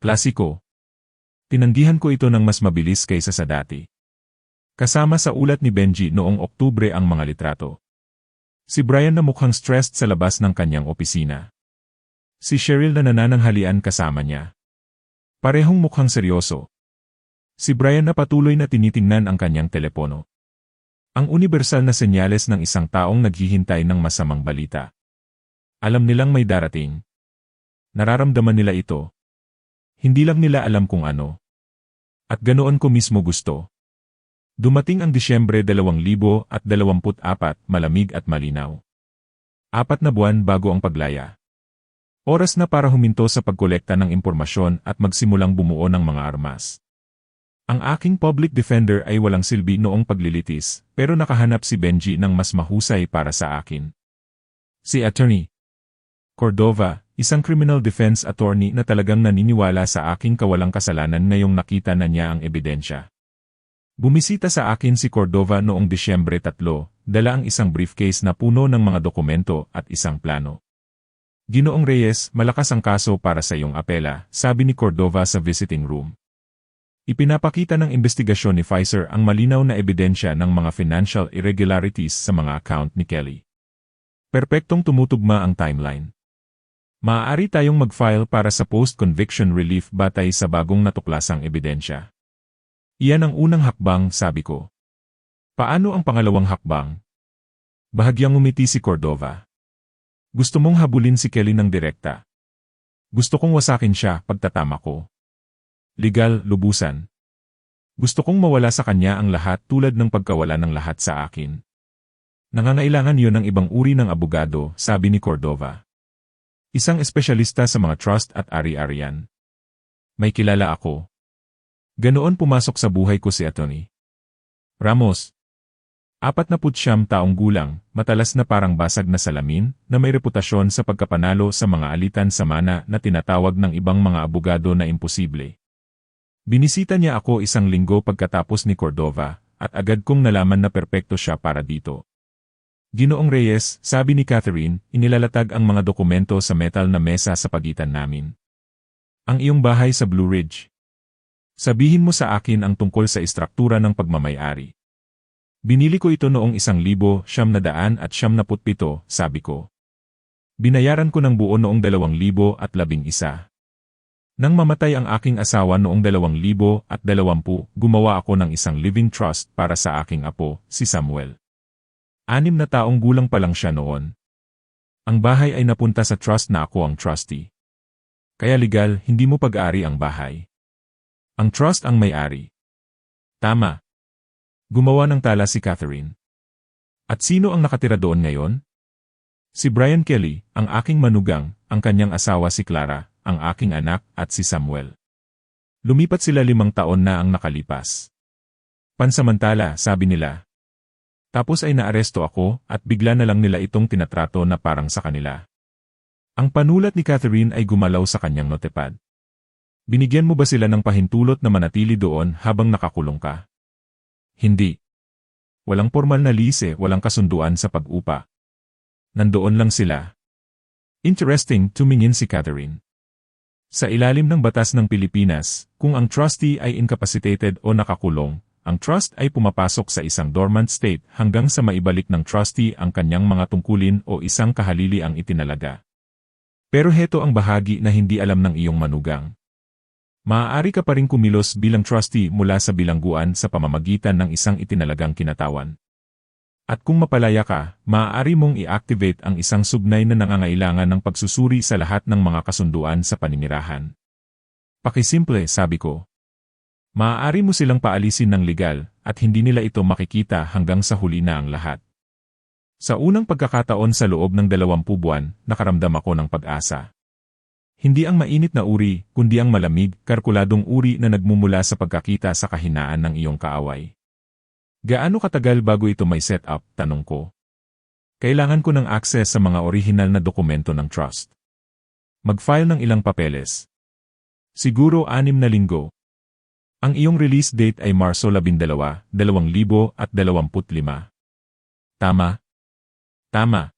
Speaker 1: Klasiko. Tinanggihan ko ito ng mas mabilis kaysa sa dati. Kasama sa ulat ni Benji noong Oktubre ang mga litrato. Si Brian na mukhang stressed sa labas ng kanyang opisina. Si Cheryl na nanananghalian kasama niya. Parehong mukhang seryoso. Si Brian na patuloy na tinitingnan ang kanyang telepono. Ang universal na senyales ng isang taong naghihintay ng masamang balita. Alam nilang may darating. Nararamdaman nila ito. Hindi lang nila alam kung ano. At ganoon ko mismo gusto. Dumating ang Disyembre 2024, malamig at malinaw. 4 na buwan bago ang paglaya. Oras na para huminto sa pagkolekta ng impormasyon at magsimulang bumuo ng mga armas. Ang aking public defender ay walang silbi noong paglilitis, pero nakahanap si Benji ng mas mahusay para sa akin. Si Attorney Cordova, isang criminal defense attorney na talagang naniniwala sa aking kawalang kasalanan ngayong nakita na niya ang ebidensya. Bumisita sa akin si Cordova noong Disyembre 3, dala ang isang briefcase na puno ng mga dokumento at isang plano. Ginoong Reyes, malakas ang kaso para sa iyong apela, sabi ni Cordova sa visiting room. Ipinapakita ng investigasyon ni Pfizer ang malinaw na ebidensya ng mga financial irregularities sa mga account ni Kelly. Perpektong tumutugma ang timeline. Maaari tayong mag-file para sa post-conviction relief batay sa bagong natuklasang ebidensya. Iyan ang unang hakbang, sabi ko. Paano ang pangalawang hakbang? Bahagyang ngumiti si Cordova. Gusto mong habulin si Kelly ng direkta. Gusto kong wasakin siya pagtatama ko. Legal, lubusan. Gusto kong mawala sa kanya ang lahat tulad ng pagkawala ng lahat sa akin. Nangangailangan yon ng ibang uri ng abogado, sabi ni Cordova. Isang espesyalista sa mga trust at ari-arian. May kilala ako. Ganoon pumasok sa buhay ko si Atty. Ramos. 49 taong gulang, matalas na parang basag na salamin, na may reputasyon sa pagkapanalo sa mga alitan sa mana na tinatawag ng ibang mga abogado na imposible. Binisita niya ako isang linggo pagkatapos ni Cordova, at agad kong nalaman na perpekto siya para dito. Ginoong Reyes, sabi ni Catherine, inilalatag ang mga dokumento sa metal na mesa sa pagitan namin. Ang iyong bahay sa Blue Ridge. Sabihin mo sa akin ang tungkol sa istruktura ng pagmamay-ari. Binili ko ito noong 1,977, sabi ko. Binayaran ko ng buo noong 2011. Nang mamatay ang aking asawa noong 2020, gumawa ako ng isang living trust para sa aking apo, si Samuel. 6 na taong gulang pa lang siya noon. Ang bahay ay napunta sa trust na ako ang trustee. Kaya legal, hindi mo pag-ari ang bahay. Ang trust ang may-ari. Tama. Gumawa ng tala si Catherine. At sino ang nakatira doon ngayon? Si Brian Kelly, ang aking manugang, ang kanyang asawa si Clara, ang aking anak, at si Samuel. Lumipat sila 5 taon na ang nakalipas. Pansamantala, sabi nila. Tapos ay naaresto ako, at bigla na lang nila itong tinatrato na parang sa kanila. Ang panulat ni Catherine ay gumalaw sa kanyang notepad. Binigyan mo ba sila ng pahintulot na manatili doon habang nakakulong ka? Hindi. Walang formal na lise, walang kasunduan sa pag-upa. Nandoon lang sila. Interesting, tumingin si Catherine. Sa ilalim ng batas ng Pilipinas, kung ang trustee ay incapacitated o nakakulong, ang trust ay pumapasok sa isang dormant state hanggang sa maibalik ng trustee ang kanyang mga tungkulin o isang kahalili ang itinalaga. Pero heto ang bahagi na hindi alam ng iyong manugang. Maaari ka pa ring kumilos bilang trustee mula sa bilangguan sa pamamagitan ng isang itinalagang kinatawan. At kung mapalaya ka, maaari mong i-activate ang isang sugnay na nangangailangan ng pagsusuri sa lahat ng mga kasunduan sa paninirahan. Pakisimple, sabi ko. Maaari mo silang paalisin ng legal, at hindi nila ito makikita hanggang sa huli na ang lahat. Sa unang pagkakataon sa loob ng 20 buwan, nakaramdam ako ng pag-asa. Hindi ang mainit na uri, kundi ang malamig, kalkuladong uri na nagmumula sa pagkakita sa kahinaan ng iyong kaaway. Gaano katagal bago ito may setup, tanong ko. Kailangan ko ng access sa mga orihinal na dokumento ng trust. Mag-file ng ilang papeles. Siguro 6 na linggo. Ang iyong release date ay Marso 12, 2025. Tama? Tama.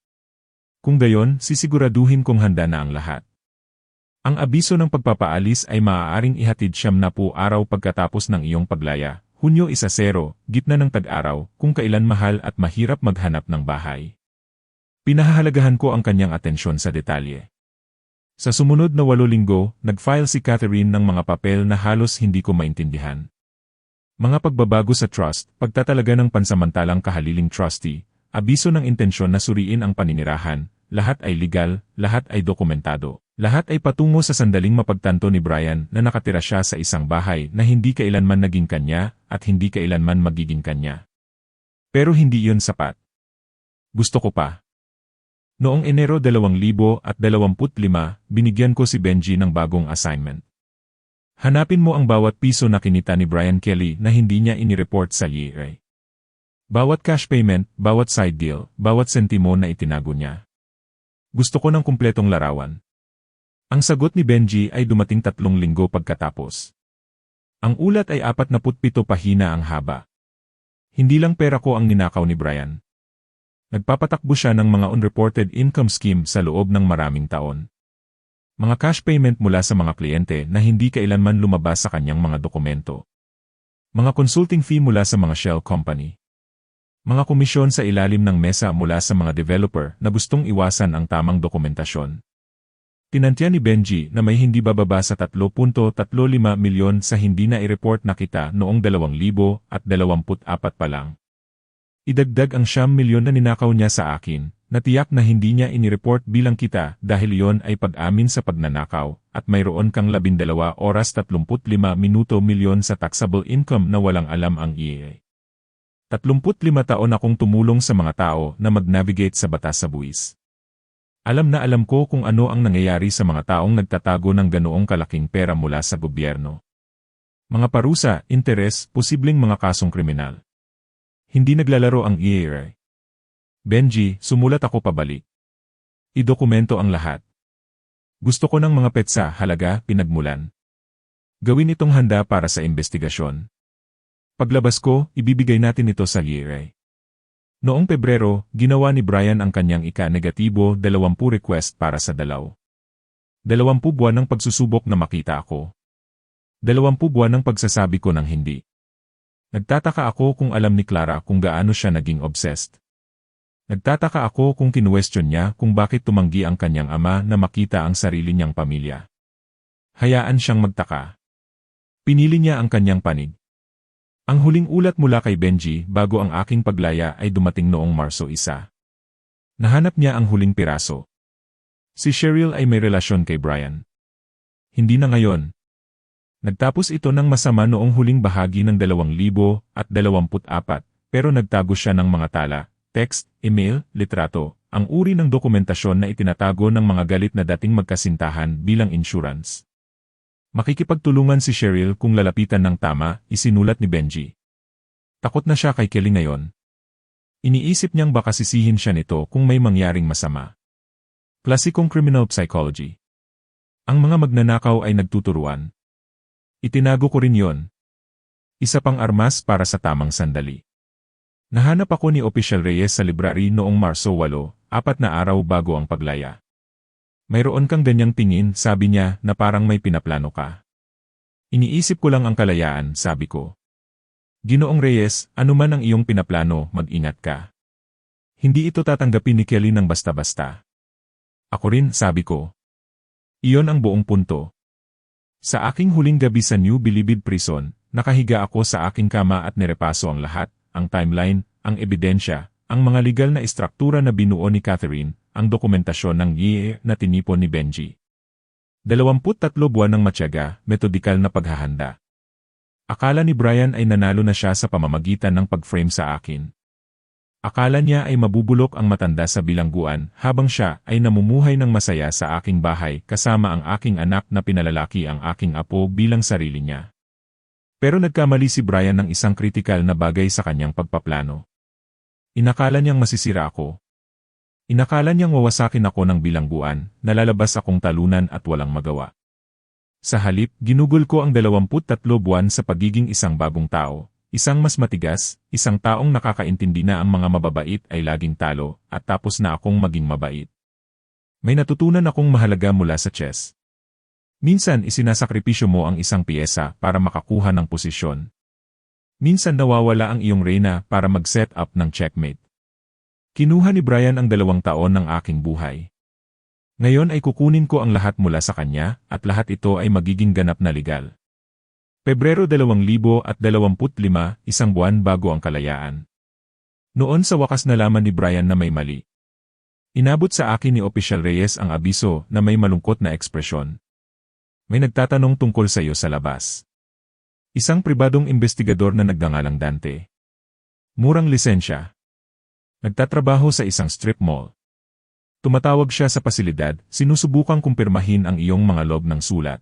Speaker 1: Kung gayon, sisiguraduhin kong handa na ang lahat. Ang abiso ng pagpapaalis ay maaaring ihatid 70 araw pagkatapos ng iyong paglaya, Hunyo 10, gitna ng tag-araw, kung kailan mahal at mahirap maghanap ng bahay. Pinahahalagahan ko ang kanyang atensyon sa detalye. Sa sumunod na 8 linggo, nag-file si Catherine ng mga papel na halos hindi ko maintindihan. Mga pagbabago sa trust, pagtatalaga ng pansamantalang kahaliling trustee, abiso ng intensyon na suriin ang paninirahan, lahat ay legal, lahat ay dokumentado. Lahat ay patungo sa sandaling mapagtanto ni Brian na nakatira siya sa isang bahay na hindi kailanman naging kanya at hindi kailanman magiging kanya. Pero hindi iyon sapat. Gusto ko pa. Noong Enero 2025, binigyan ko si Benji ng bagong assignment. Hanapin mo ang bawat piso na kinita ni Brian Kelly na hindi niya inireport sa IRA. Bawat cash payment, bawat side deal, bawat sentimo na itinago niya. Gusto ko ng kumpletong larawan. Ang sagot ni Benji ay dumating 3 linggo pagkatapos. Ang ulat ay 47 pahina ang haba. Hindi lang pera ko ang ninakaw ni Brian. Nagpapatakbo siya ng mga unreported income scheme sa loob ng maraming taon. Mga cash payment mula sa mga kliyente na hindi kailanman lumabas sa kanyang mga dokumento. Mga consulting fee mula sa mga shell company. Mga komisyon sa ilalim ng mesa mula sa mga developer na gustong iwasan ang tamang dokumentasyon. Tinantya ni Benji na may hindi bababa sa 3.35 milyon sa hindi na i-report na kita noong 2024 pa lang. Idagdag ang 9 milyon na ninakaw niya sa akin, na tiyak na hindi niya inireport bilang kita dahil iyon ay pag-amin sa pagnanakaw, at mayroon kang 12 oras 35 minuto milyon sa taxable income na walang alam ang IAA. 35 taon akong tumulong sa mga tao na mag-navigate sa batas sa buwis. Alam na alam ko kung ano ang nangyayari sa mga taong nagtatago ng ganoong kalaking pera mula sa gobyerno. Mga parusa, interes, posibleng mga kasong kriminal. Hindi naglalaro ang IAA. Benji, sumulat ako pabalik. Idokumento ang lahat. Gusto ko ng mga petsa, halaga, pinagmulan. Gawin itong handa para sa investigasyon. Paglabas ko, ibibigay natin ito sa IAA. Noong Pebrero, ginawa ni Brian ang kanyang ika-negatibo 20 request para sa dalaw. 20 buwan ng pagsusubok na makita ako. 20 buwan ng pagsasabi ko ng hindi. Nagtataka ako kung alam ni Clara kung gaano siya naging obsessed. Nagtataka ako kung kinwestiyon niya kung bakit tumanggi ang kanyang ama na makita ang sarili niyang pamilya. Hayaan siyang magtaka. Pinili niya ang kanyang panig. Ang huling ulat mula kay Benji bago ang aking paglaya ay dumating noong Marso 1. Nahanap niya ang huling piraso. Si Cheryl ay may relasyon kay Brian. Hindi na ngayon. Nagtapos ito ng masama noong huling bahagi ng 2024, pero nagtago siya ng mga tala, text, email, litrato, ang uri ng dokumentasyon na itinatago ng mga galit na dating magkasintahan bilang insurance. Makikipagtulungan si Cheryl kung lalapitan ng tama, isinulat ni Benji. Takot na siya kay Kelly ngayon. Iniisip niyang baka sisihin siya nito kung may mangyaring masama. Klasikong criminal psychology. Ang mga magnanakaw ay nagtuturuan. Itinago ko rin yon. Isa pang armas para sa tamang sandali. Nahanap ako ni Official Reyes sa library noong Marso 8, 4 na araw bago ang paglaya. Mayroon kang ganyang tingin, sabi niya, na parang may pinaplano ka. Iniisip ko lang ang kalayaan, sabi ko. Ginoong Reyes, anuman ang iyong pinaplano, mag-ingat ka. Hindi ito tatanggapin ni Kelly ng basta-basta. Ako rin, sabi ko. Iyon ang buong punto. Sa aking huling gabi sa New Bilibid Prison, nakahiga ako sa aking kama at nirepaso ang lahat, ang timeline, ang ebidensya, ang mga legal na istruktura na binuo ni Catherine, ang dokumentasyon ng IAA na tinipon ni Benji. 23 buwan ng matyaga, metodikal na paghahanda. Akala ni Brian ay nanalo na siya sa pamamagitan ng pag-frame sa akin. Akala niya ay mabubulok ang matanda sa bilangguan habang siya ay namumuhay ng masaya sa aking bahay kasama ang aking anak na pinalalaki ang aking apo bilang sarili niya. Pero nagkamali si Brian ng isang kritikal na bagay sa kanyang pagpaplano. Inakala niyang masisira ako. Inakala niyang wawasakin ako ng bilangguan, nalalabas akong talunan at walang magawa. Sa halip, ginugol ko ang 23 buwan sa pagiging isang bagong tao, isang mas matigas, isang taong nakakaintindi na ang mga mababait ay laging talo, at tapos na akong maging mabait. May natutunan akong mahalaga mula sa chess. Minsan isinasakripisyo mo ang isang piyesa para makakuha ng posisyon. Minsan nawawala ang iyong reyna para mag-set up ng checkmate. Kinuha ni Brian ang 2 taon ng aking buhay. Ngayon ay kukunin ko ang lahat mula sa kanya, at lahat ito ay magiging ganap na legal. Pebrero 2025, isang buwan bago ang kalayaan. Noon sa wakas nalaman ni Brian na may mali. Inabot sa akin ni Official Reyes ang abiso na may malungkot na ekspresyon. May nagtatanong tungkol sa iyo sa labas. Isang pribadong investigador na nagngangalang Dante. Murang lisensya. Nagtatrabaho sa isang strip mall. Tumatawag siya sa pasilidad, sinusubukang kumpirmahin ang iyong mga log ng sulat.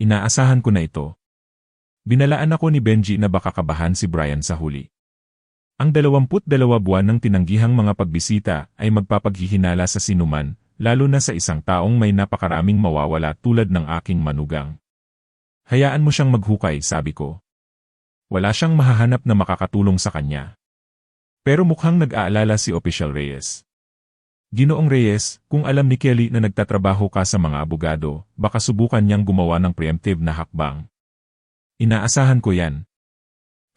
Speaker 1: Inaasahan ko na ito. Binalaan ako ni Benji na baka kabahan si Brian sa huli. Ang 22 buwan ng tinanggihang mga pagbisita ay magpapaghihinala sa sinuman, lalo na sa isang taong may napakaraming mawawala tulad ng aking manugang. Hayaan mo siyang maghukay, sabi ko. Wala siyang mahahanap na makakatulong sa kanya. Pero mukhang nag-aalala si Official Reyes. Ginoong Reyes, kung alam ni Kelly na nagtatrabaho ka sa mga abogado, baka subukan niyang gumawa ng preemptive na hakbang. Inaasahan ko yan.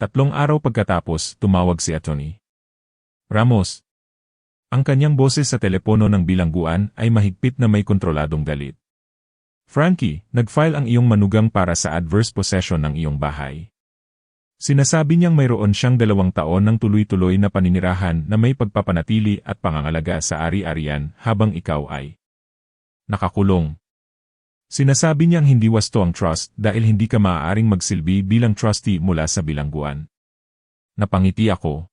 Speaker 1: 3 araw pagkatapos, tumawag si Atty. Ramos. Ang kanyang boses sa telepono ng bilangguan ay mahigpit na may kontroladong galit. Frankie, nag-file ang iyong manugang para sa adverse possession ng iyong bahay. Sinasabi niyang mayroon siyang 2 taon ng tuloy-tuloy na paninirahan na may pagpapanatili at pangangalaga sa ari-arian habang ikaw ay nakakulong. Sinasabi niyang hindi wasto ang trust dahil hindi ka maaaring magsilbi bilang trustee mula sa bilangguan. Napangiti ako.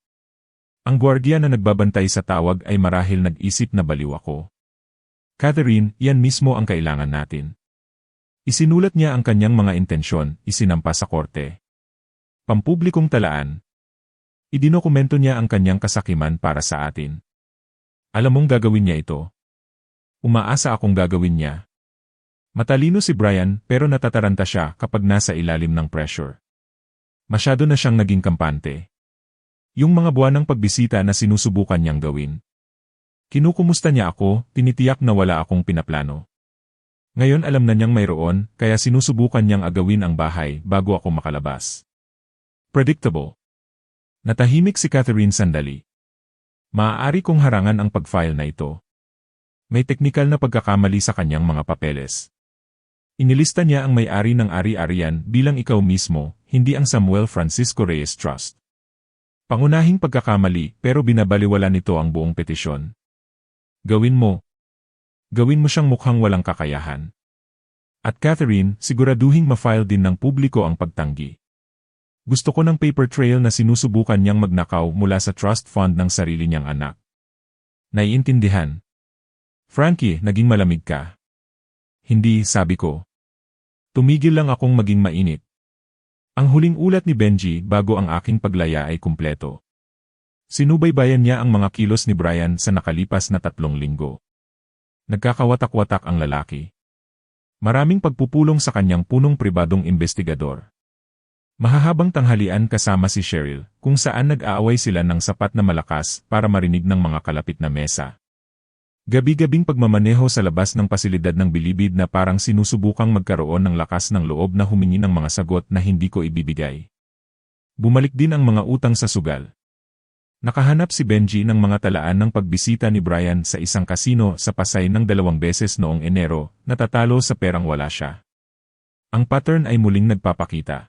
Speaker 1: Ang gwardiya na nagbabantay sa tawag ay marahil nag-isip na baliw ako. Catherine, yan mismo ang kailangan natin. Isinulat niya ang kanyang mga intensyon, isinampa sa korte. Pampublikong talaan. Idinokumento niya ang kanyang kasakiman para sa atin. Alam mong gagawin niya ito. Umaasa akong gagawin niya. Matalino si Brian pero natataranta siya kapag nasa ilalim ng pressure. Masyado na siyang naging kampante. Yung mga buwan ng pagbisita na sinusubukan niyang gawin. Kinukumusta niya ako, tinitiyak na wala akong pinaplano. Ngayon alam na niyang mayroon, kaya sinusubukan niyang agawin ang bahay bago ako makalabas. Predictable. Natahimik si Catherine sandali. Maaari kong harangan ang pag-file na ito. May teknikal na pagkakamali sa kanyang mga papeles. Inilista niya ang may-ari ng ari-arian bilang ikaw mismo, hindi ang Samuel Francisco Reyes Trust. Pangunahing pagkakamali pero binabaliwala nito ang buong petisyon. Gawin mo. Gawin mo siyang mukhang walang kakayahan. At Catherine, siguraduhing ma-file din ng publiko ang pagtanggi. Gusto ko ng paper trail na sinusubukan niyang magnakaw mula sa trust fund ng sarili niyang anak. Naiintindihan. Frankie, naging malamig ka. Hindi, sabi ko. Tumigil lang akong maging mainit. Ang huling ulat ni Benji bago ang aking paglaya ay kumpleto. Sinubaybayan niya ang mga kilos ni Brian sa nakalipas na 3 linggo. Nagkakawatak-watak ang lalaki. Maraming pagpupulong sa kanyang punong pribadong investigador. Mahahabang tanghalian kasama si Cheryl, kung saan nag-aaway sila ng sapat na malakas para marinig ng mga kalapit na mesa. Gabi-gabing pagmamaneho sa labas ng pasilidad ng bilibid na parang sinusubukang magkaroon ng lakas ng loob na humingi ng mga sagot na hindi ko ibibigay. Bumalik din ang mga utang sa sugal. Nakahanap si Benji ng mga talaan ng pagbisita ni Brian sa isang kasino sa Pasay ng 2 beses noong Enero, natatalo sa perang wala siya. Ang pattern ay muling nagpapakita.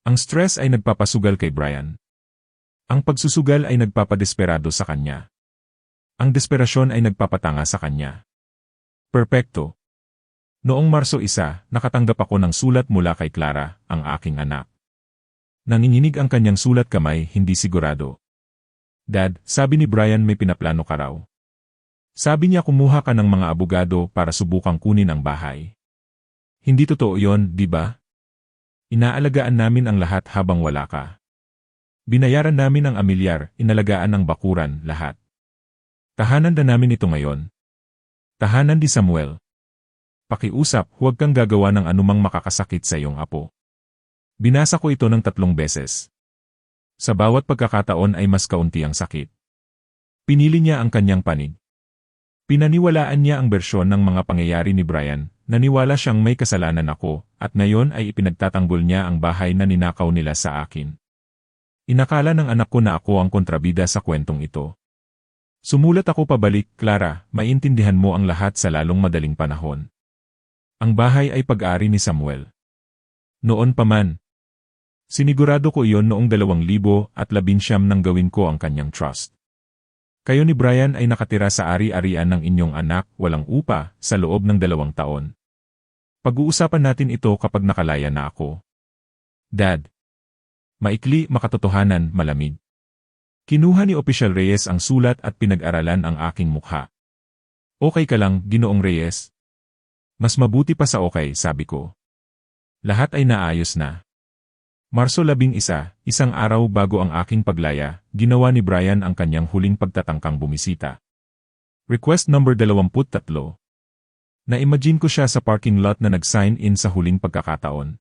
Speaker 1: Ang stress ay nagpapasugal kay Brian. Ang pagsusugal ay nagpapadesperado sa kanya. Ang desperasyon ay nagpapatanga sa kanya. Perpekto. Noong Marso 1, nakatanggap ako ng sulat mula kay Clara, ang aking anak. Nanginginig ang kanyang sulat kamay, hindi sigurado. Dad, sabi ni Brian may pinaplano ka raw. Sabi niya kumuha ka ng mga abogado para subukang kunin ang bahay. Hindi totoo yon, di ba? Inaalagaan namin ang lahat habang wala ka. Binayaran namin ang amilyar, inalagaan ang bakuran, lahat. Tahanan na namin ito ngayon. Tahanan di Samuel. Pakiusap, huwag kang gagawa ng anumang makakasakit sa iyong apo. Binasa ko ito ng 3 beses. Sa bawat pagkakataon ay mas kaunti ang sakit. Pinili niya ang kanyang panig. Pinaniwalaan niya ang bersyon ng mga pangyayari ni Brian, naniwala siyang may kasalanan ako, at ngayon ay ipinagtatanggol niya ang bahay na ninakaw nila sa akin. Inakala ng anak ko na ako ang kontrabida sa kwentong ito. Sumulat ako pabalik, Clara, maintindihan mo ang lahat sa lalong madaling panahon. Ang bahay ay pag-ari ni Samuel. Noon pa man. Sinigurado ko iyon noong 2019 nang gawin ko ang kanyang trust. Kayo ni Brian ay nakatira sa ari-arian ng inyong anak, walang upa, sa loob ng 2 taon. Pag-uusapan natin ito kapag nakalaya na ako. Dad. Maikli, makatotohanan, malamig. Kinuha ni Opisyal Reyes ang sulat at pinag-aralan ang aking mukha. Okay ka lang, Ginoong Reyes? Mas mabuti pa sa okay, sabi ko. Lahat ay naayos na. Marso 11, isang araw bago ang aking paglaya, ginawa ni Brian ang kanyang huling pagtatangkang bumisita. Request number 23. Na-imagine ko siya sa parking lot na nag-sign in sa huling pagkakataon.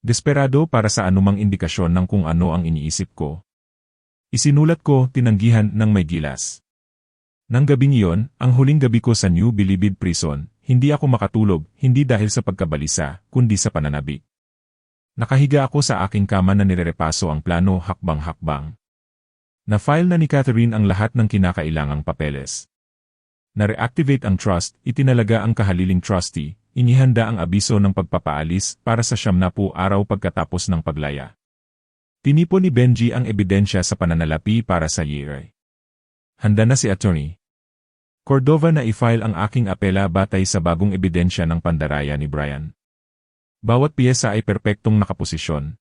Speaker 1: Desperado para sa anumang indikasyon ng kung ano ang iniisip ko. Isinulat ko, tinanggihan ng may gilas. Nang gabing iyon, ang huling gabi ko sa New Bilibid Prison, hindi ako makatulog, hindi dahil sa pagkabalisa, kundi sa pananabik. Nakahiga ako sa aking kama na nirerepaso ang plano hakbang-hakbang. Na-file na ni Catherine ang lahat ng kinakailangang papeles. Na-reactivate ang trust, itinalaga ang kahaliling trustee, inihanda ang abiso ng pagpapaalis para sa 70 araw pagkatapos ng paglaya. Tinipon ni Benji ang ebidensya sa pananalapi para sa year. Handa na si Attorney Cordova na i-file ang aking apela batay sa bagong ebidensya ng pandaraya ni Brian. Bawat piyesa ay perpektong nakaposisyon.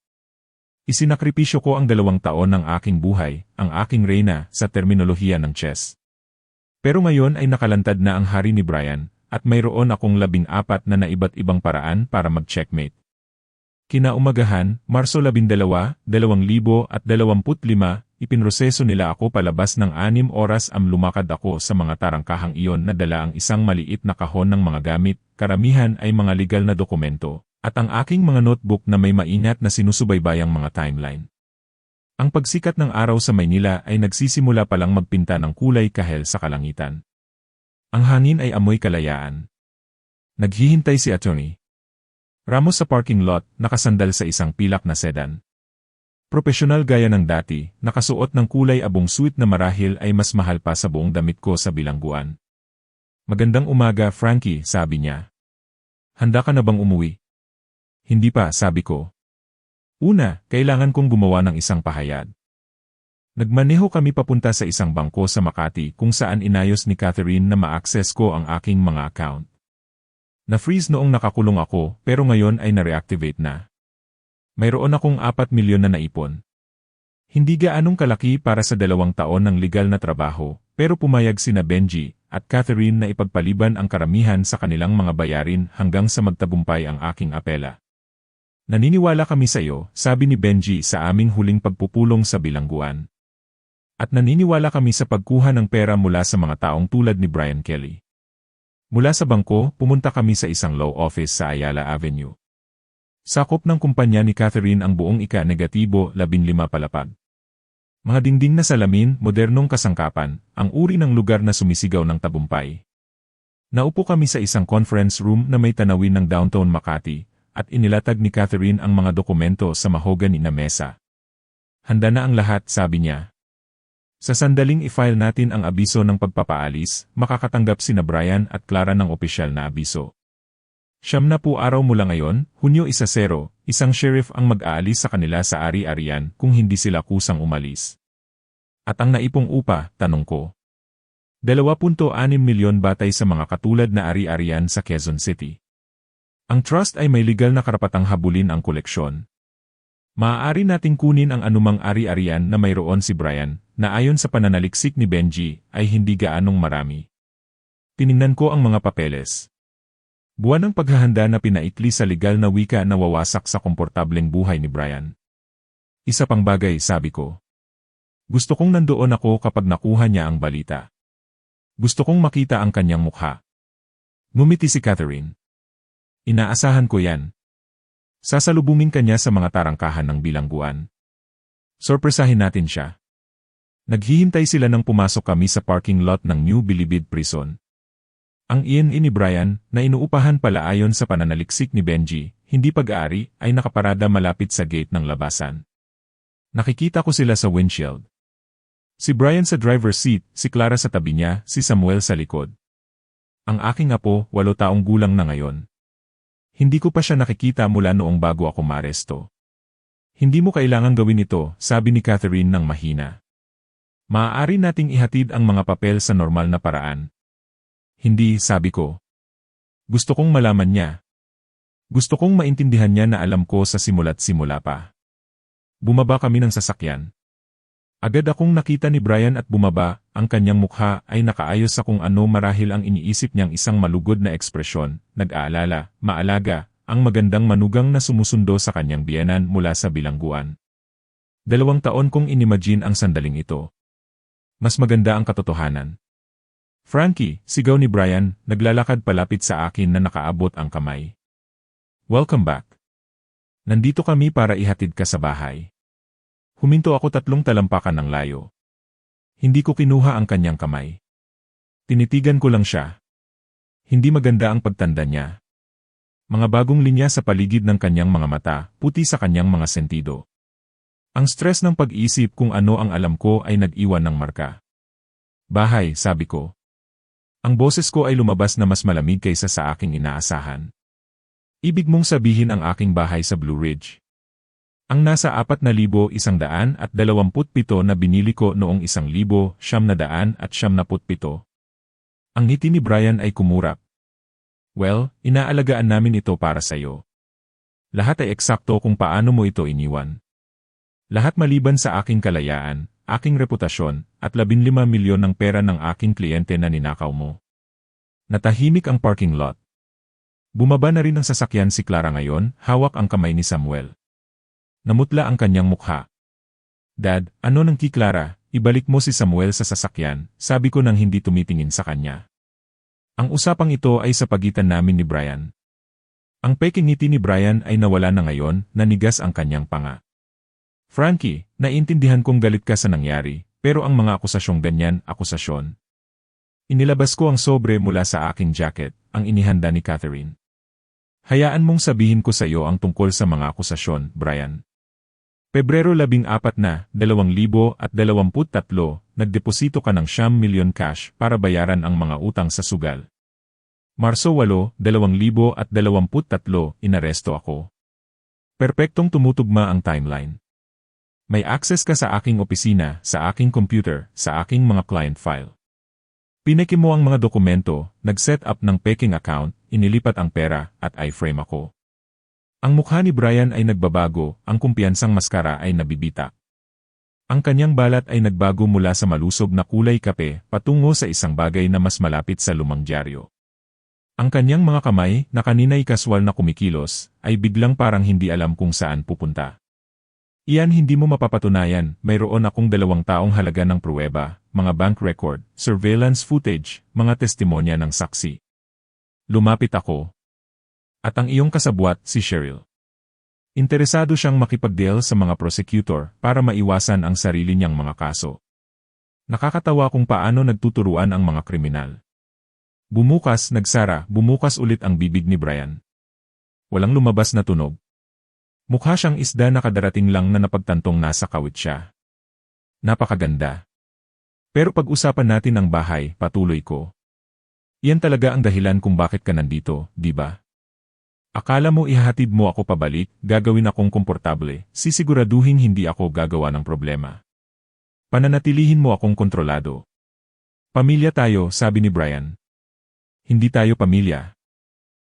Speaker 1: Isinakripisyo ko ang 2 taon ng aking buhay, ang aking reyna, sa terminolohiya ng chess. Pero ngayon ay nakalantad na ang hari ni Brian, at mayroon akong 14 na iba't ibang paraan para mag-checkmate. Kinaumagahan, Marso 12, 2025, ipinroseso nila ako palabas ng 6 oras lumakad ako sa mga tarangkahang iyon na dala ang isang maliit na kahon ng mga gamit, karamihan ay mga legal na dokumento, at ang aking mga notebook na may maingat na sinusubaybayang mga timeline. Ang pagsikat ng araw sa Maynila ay nagsisimula palang magpinta ng kulay kahel sa kalangitan. Ang hangin ay amoy kalayaan. Naghihintay si Attorney Ramos sa parking lot, nakasandal sa isang pilak na sedan. Propesyonal gaya ng dati, nakasuot ng kulay abong suit na marahil ay mas mahal pa sa buong damit ko sa bilangguan. Magandang umaga, Frankie, sabi niya. Handa ka na bang umuwi? Hindi pa, sabi ko. Una, kailangan kong gumawa ng isang pahayag. Nagmaneho kami papunta sa isang bangko sa Makati kung saan inayos ni Catherine na ma-access ko ang aking mga account. Na-freeze noong nakakulong ako pero ngayon ay na-reactivate na. Mayroon akong 4 milyon na naipon. Hindi gaanong kalaki para sa 2 taon ng legal na trabaho, pero pumayag sina Benji at Catherine na ipagpaliban ang karamihan sa kanilang mga bayarin hanggang sa magtagumpay ang aking apela. Naniniwala kami sa iyo, sabi ni Benji sa aming huling pagpupulong sa bilangguan. At naniniwala kami sa pagkuha ng pera mula sa mga taong tulad ni Brian Kelly. Mula sa bangko, pumunta kami sa isang law office sa Ayala Avenue. Sakop ng kumpanya ni Catherine ang buong ika-negatibo 15 palapag. Mga dingding na salamin, modernong kasangkapan, ang uri ng lugar na sumisigaw ng tagumpay. Naupo kami sa isang conference room na may tanawin ng downtown Makati, at inilatag ni Catherine ang mga dokumento sa mahogany na mesa. Handa na ang lahat, sabi niya. Sa sandaling i-file natin ang abiso ng pagpapaalis, makakatanggap sina Brian at Clara ng opisyal na abiso. 70 araw mula ngayon, Hunyo 10, isang sheriff ang mag-aalis sa kanila sa ari-arian kung hindi sila kusang umalis. At ang naipong upa, tanong ko. 2.6 milyon batay sa mga katulad na ari-arian sa Quezon City. Ang trust ay may legal na karapatang habulin ang koleksyon. Maaari nating kunin ang anumang ari-arian na mayroon si Brian, na ayon sa pananaliksik ni Benji, ay hindi gaanong marami. Tiningnan ko ang mga papeles. Buwan ng paghahanda na pinaikli sa legal na wika na wawasak sa komportableng buhay ni Brian. Isa pang bagay, sabi ko. Gusto kong nandoon ako kapag nakuha niya ang balita. Gusto kong makita ang kanyang mukha. Ngumiti si Catherine. Inaasahan ko yan. Sasalubungin kanya sa mga tarangkahan ng bilangguan. Sorpresahin natin siya. Naghihintay sila nang pumasok kami sa parking lot ng New Bilibid Prison. Ang iyan ni Brian, na inuupahan pala ayon sa pananaliksik ni Benji, hindi pag-aari, ay nakaparada malapit sa gate ng labasan. Nakikita ko sila sa windshield. Si Brian sa driver's seat, si Clara sa tabi niya, si Samuel sa likod. Ang aking apo, 8 taong gulang na ngayon. Hindi ko pa siya nakikita mula noong bago ako maaresto. Hindi mo kailangang gawin ito, sabi ni Catherine ng mahina. Maaari nating ihatid ang mga papel sa normal na paraan. Hindi, sabi ko. Gusto kong malaman niya. Gusto kong maintindihan niya na alam ko sa simula't simula pa. Bumaba kami ng sasakyan. Agad akong nakita ni Brian at bumaba, ang kanyang mukha ay nakaayos sa kung ano marahil ang iniisip niyang isang malugod na ekspresyon, nag-aalala, maalaga, ang magandang manugang na sumusundo sa kanyang biyenan mula sa bilangguan. 2 taon kong inimagine ang sandaling ito. Mas maganda ang katotohanan. Frankie, sigaw ni Brian, naglalakad palapit sa akin na nakaabot ang kamay. Welcome back. Nandito kami para ihatid ka sa bahay. Huminto ako 3 talampakan ng layo. Hindi ko kinuha ang kanyang kamay. Tinitigan ko lang siya. Hindi maganda ang pagtanda niya. Mga bagong linya sa paligid ng kanyang mga mata, puti sa kanyang mga sentido. Ang stress ng pag-isip kung ano ang alam ko ay nag-iwan ng marka. Bahay, sabi ko. Ang boses ko ay lumabas na mas malamig kaysa sa aking inaasahan. Ibig mong sabihin ang aking bahay sa Blue Ridge. Ang nasa 4,127 na binili ko noong 1,997. Ang ngiti ni Brian ay kumurap. Well, inaalagaan namin ito para sa'yo. Lahat ay eksakto kung paano mo ito iniwan. Lahat maliban sa aking kalayaan, aking reputasyon, at 15 milyon ng pera ng aking kliyente na ninakaw mo. Natahimik ang parking lot. Bumaba na rin ang sasakyan si Clara ngayon, hawak ang kamay ni Samuel. Namutla ang kanyang mukha. Dad, ano nang kay Clara, ibalik mo si Samuel sa sasakyan, sabi ko nang hindi tumitingin sa kanya. Ang usapang ito ay sa pagitan namin ni Brian. Ang peking ngiti ni Brian ay nawala na ngayon, nanigas ang kanyang panga. Frankie, naiintindihan kong galit ka sa nangyari, pero ang mga akusasyong ganyan, akusasyon. Inilabas ko ang sobre mula sa aking jacket, ang inihanda ni Catherine. Hayaan mong sabihin ko sa iyo ang tungkol sa mga akusasyon, Brian. Pebrero 14 na, 2023, nagdeposito ka ng 9 milyon cash para bayaran ang mga utang sa sugal. Marso 8, 2023, inaresto ako. Perpektong tumutugma ang timeline. May access ka sa aking opisina, sa aking computer, sa aking mga client file. Pineki mo ang mga dokumento, nag-set up ng peking account, inilipat ang pera, at i-frame ako. Ang mukha ni Brian ay nagbabago, ang kumpiyansang maskara ay nabibita. Ang kanyang balat ay nagbago mula sa malusog na kulay kape, patungo sa isang bagay na mas malapit sa lumang dyaryo. Ang kanyang mga kamay, na kanina'y kaswal na kumikilos, ay biglang parang hindi alam kung saan pupunta. Iyan hindi mo mapapatunayan, mayroon akong 2 taong halaga ng pruweba, mga bank record, surveillance footage, mga testimonya ng saksi. Lumapit ako. At ang iyong kasabwat, si Cheryl. Interesado siyang makipag-deal sa mga prosecutor para maiwasan ang sarili niyang mga kaso. Nakakatawa kung paano nagtuturuan ang mga kriminal. Bumukas, nagsara, bumukas ulit ang bibig ni Brian. Walang lumabas na tunog. Mukha siyang isda na kadarating lang na napagtantong nasa kawit siya. Napakaganda. Pero pag-usapan natin ang bahay, patuloy ko. Iyan talaga ang dahilan kung bakit ka nandito, di ba? Akala mo ihahatid mo ako pabalik, gagawin akong komportable, sisiguraduhin hindi ako gagawa ng problema. Pananatilihin mo akong kontrolado. Pamilya tayo, sabi ni Brian. Hindi tayo pamilya.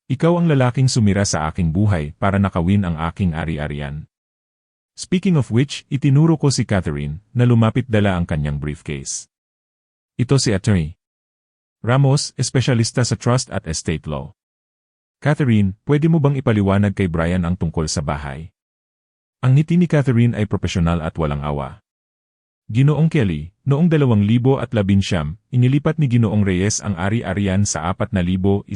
Speaker 1: Ikaw ang lalaking sumira sa aking buhay para nakawin ang aking ari-arian. Speaking of which, itinuro ko si Catherine na lumapit dala ang kanyang briefcase. Ito si Attorney Ramos, espesyalista sa trust at estate law. Catherine, pwede mo bang ipaliwanag kay Brian ang tungkol sa bahay? Ang ngiti ni Catherine ay propesyonal at walang awa. Ginoong Kelly, noong 2019, inilipat ni Ginoong Reyes ang ari-arian sa 4,127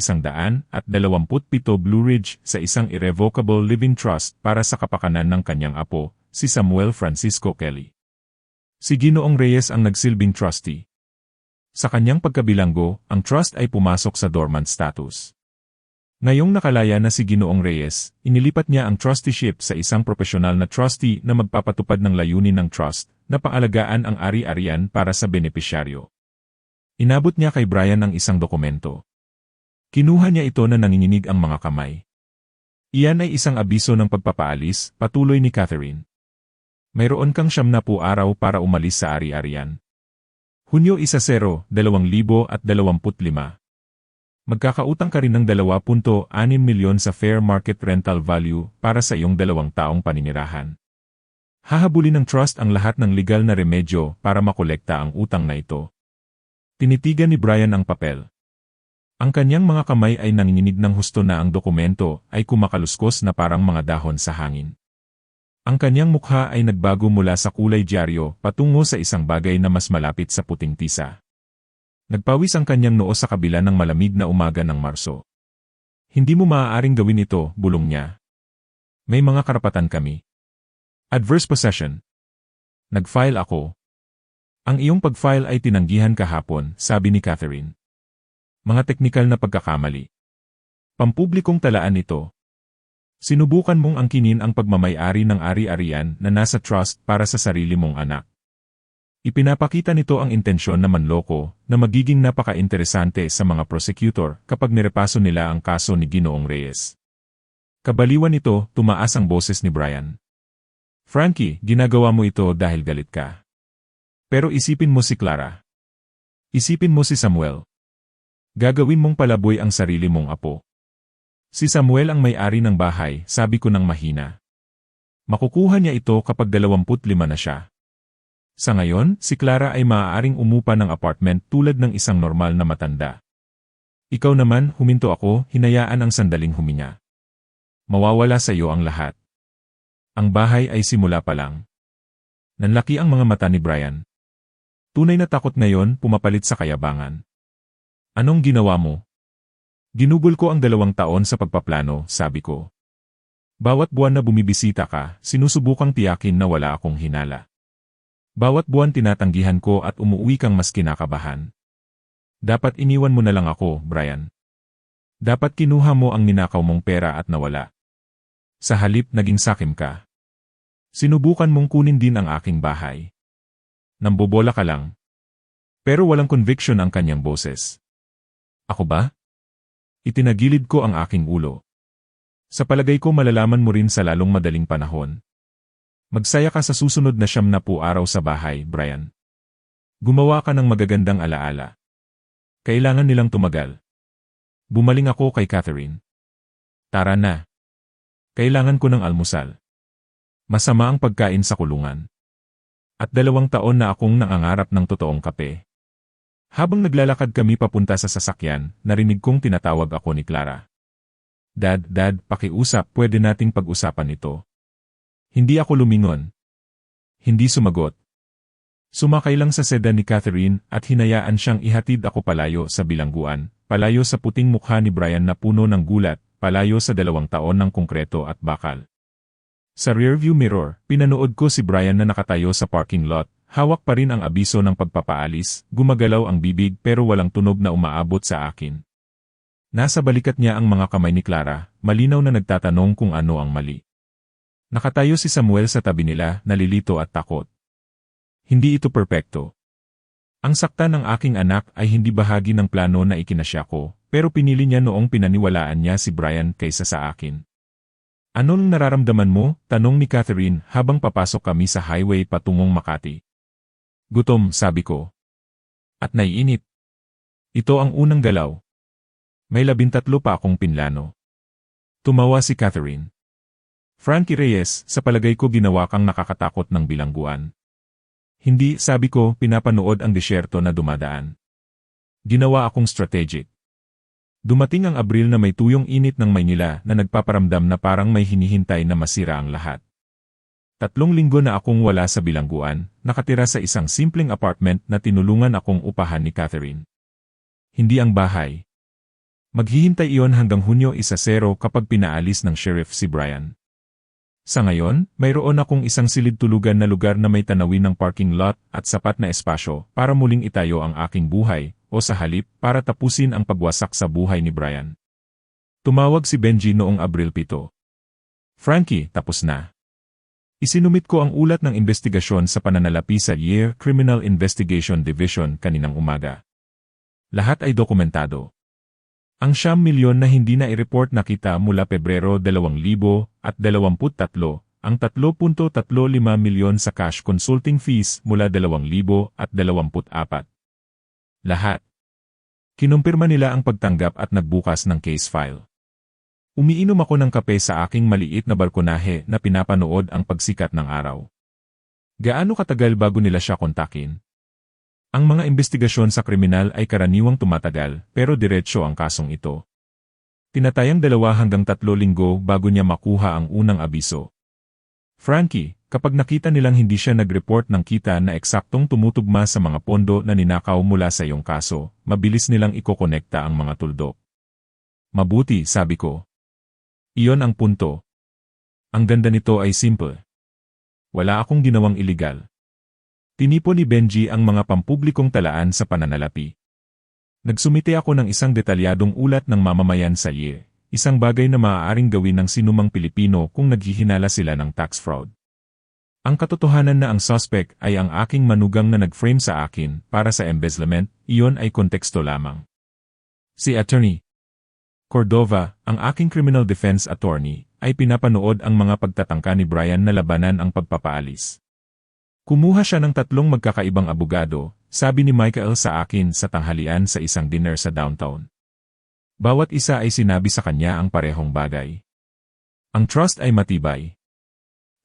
Speaker 1: Blue Ridge sa isang irrevocable living trust para sa kapakanan ng kanyang apo, si Samuel Francisco Kelly. Si Ginoong Reyes ang nagsilbing trustee. Sa kanyang pagkabilanggo, ang trust ay pumasok sa dormant status. Ngayong nakalaya na si Ginoong Reyes, inilipat niya ang trusteeship sa isang profesional na trustee na magpapatupad ng layunin ng trust, na paalagaan ang ari-arian para sa benepisyaryo. Inabot niya kay Brian ang isang dokumento. Kinuha niya ito na nanginginig ang mga kamay. Iyan ay isang abiso ng pagpapaalis, patuloy ni Catherine. Mayroon kang 70 araw para umalis sa ari-arian. Hunyo 10, 2025. Magkakautang ka rin ng 2.6 milyon sa fair market rental value para sa iyong 2 taong paninirahan. Hahabulin ng trust ang lahat ng legal na remedyo para makolekta ang utang na ito. Tinitigan ni Brian ang papel. Ang kanyang mga kamay ay nanginginig ng husto na ang dokumento ay kumakaluskos na parang mga dahon sa hangin. Ang kanyang mukha ay nagbago mula sa kulay dyaryo patungo sa isang bagay na mas malapit sa puting tisa. Nagpawis ang kanyang noo sa kabila ng malamig na umaga ng Marso. Hindi mo maaaring gawin ito, bulong niya. May mga karapatan kami. Adverse possession. Nag-file ako. Ang iyong pag-file ay tinanggihan kahapon, sabi ni Catherine. Mga teknikal na pagkakamali. Pampublikong talaan ito. Sinubukan mong angkinin ang pagmamay-ari ng ari-arian na nasa trust para sa sarili mong anak. Ipinapakita nito ang intensyon na manloko na magiging napaka-interesante sa mga prosecutor kapag nirepaso nila ang kaso ni Ginoong Reyes. Kabaliwan nito, tumaas ang boses ni Brian. Frankie, ginagawa mo ito dahil galit ka. Pero isipin mo si Clara. Isipin mo si Samuel. Gagawin mong palaboy ang sarili mong apo. Si Samuel ang may-ari ng bahay, sabi ko ng mahina. Makukuha niya ito kapag 25 na siya. Sa ngayon, si Clara ay maaaring umupa ng apartment tulad ng isang normal na matanda. Ikaw naman, huminto ako, hinayaan ang sandaling huminga. Mawawala sa iyo ang lahat. Ang bahay ay simula pa lang. Nanlaki ang mga mata ni Brian. Tunay na takot ngayon, pumapalit sa kayabangan. Anong ginawa mo? Ginugol ko ang 2 taon sa pagpaplano, sabi ko. Bawat buwan na bumibisita ka, sinusubukang tiyakin na wala akong hinala. Bawat buwan tinatanggihan ko at umuwi kang mas kinakabahan. Dapat iniwan mo na lang ako, Brian. Dapat kinuha mo ang ninakaw mong pera at nawala. Sa halip naging sakim ka. Sinubukan mong kunin din ang aking bahay. Nambobola ka lang. Pero walang conviction ang kanyang boses. Ako ba? Itinagilid ko ang aking ulo. Sa palagay ko malalaman mo rin sa lalong madaling panahon. Magsaya ka sa susunod na 70 araw sa bahay, Brian. Gumawa ka ng magagandang alaala. Kailangan nilang tumagal. Bumaling ako kay Catherine. Tara na. Kailangan ko ng almusal. Masama ang pagkain sa kulungan. At 2 taon na akong nangangarap ng totoong kape. Habang naglalakad kami papunta sa sasakyan, narinig kong tinatawag ako ni Clara. Dad, pakiusap, pwede nating pag-usapan ito. Hindi ako lumingon. Hindi sumagot. Sumakay lang sa sedan ni Catherine at hinayaan siyang ihatid ako palayo sa bilangguan, palayo sa puting mukha ni Brian na puno ng gulat, palayo sa 2 taon ng konkreto at bakal. Sa rearview mirror, pinanood ko si Brian na nakatayo sa parking lot, hawak pa rin ang abiso ng pagpapaalis, gumagalaw ang bibig pero walang tunog na umaabot sa akin. Nasa balikat niya ang mga kamay ni Clara, malinaw na nagtatanong kung ano ang mali. Nakatayo si Samuel sa tabi nila, nalilito at takot. Hindi ito perpekto. Ang sakta ng aking anak ay hindi bahagi ng plano na ikinasya ko, pero pinili niya noong pinaniwalaan niya si Brian kaysa sa akin. Anong nararamdaman mo? Tanong ni Catherine habang papasok kami sa highway patungong Makati. Gutom, sabi ko. At naiinip. Ito ang unang galaw. May 13 pa akong pinlano. Tumawa si Catherine. Frankie Reyes, sa palagay ko ginawa kang nakakatakot ng bilangguan. Hindi, sabi ko, pinapanood ang disyerto na dumadaan. Ginawa akong strategic. Dumating ang Abril na may tuyong init ng Maynila na nagpaparamdam na parang may hinihintay na masira ang lahat. 3 linggo na akong wala sa bilangguan, nakatira sa isang simpleng apartment na tinulungan akong upahan ni Catherine. Hindi ang bahay. Maghihintay iyon hanggang Hunyo 10 kapag pinaalis ng sheriff si Brian. Sa ngayon, mayroon akong isang silid-tulugan na lugar na may tanawin ng parking lot at sapat na espasyo para muling itayo ang aking buhay, o sa halip para tapusin ang pagwasak sa buhay ni Brian. Tumawag si Benji noong Abril 7. Frankie, tapos na. Isinumit ko ang ulat ng investigasyon sa pananalapi sa Year Criminal Investigation Division kaninang umaga. Lahat ay dokumentado. Ang 9 milyon na hindi na i-report na kita mula Pebrero 2023, ang 3.35 milyon sa cash consulting fees mula 2024. Lahat. Kinumpirma nila ang pagtanggap at nagbukas ng case file. Umiinom ako ng kape sa aking maliit na balkonahe na pinapanood ang pagsikat ng araw. Gaano katagal bago nila siya kontakin? Ang mga investigasyon sa kriminal ay karaniwang tumatagal, pero diretsyo ang kasong ito. Tinatayang 2 hanggang 3 linggo bago niya makuha ang unang abiso. Frankie, kapag nakita nilang hindi siya nag-report ng kita na eksaktong tumutugma sa mga pondo na ninakaw mula sa iyong kaso, mabilis nilang ikokonekta ang mga tuldok. Mabuti, sabi ko. Iyon ang punto. Ang ganda nito ay simple. Wala akong ginawang iligal. Tinipon ni Benji ang mga pampublikong talaan sa pananalapi. Nagsumite ako ng isang detalyadong ulat ng mamamayan sa Year, isang bagay na maaaring gawin ng sinumang Pilipino kung naghihinala sila ng tax fraud. Ang katotohanan na ang suspect ay ang aking manugang na nag-frame sa akin para sa embezzlement, iyon ay konteksto lamang. Si Attorney Cordova, ang aking criminal defense attorney, ay pinapanood ang mga pagtatangka ni Brian na labanan ang pagpapaalis. Kumuha siya ng 3 magkakaibang abogado, sabi ni Michael sa akin sa tanghalian sa isang dinner sa downtown. Bawat isa ay sinabi sa kanya ang parehong bagay. Ang trust ay matibay.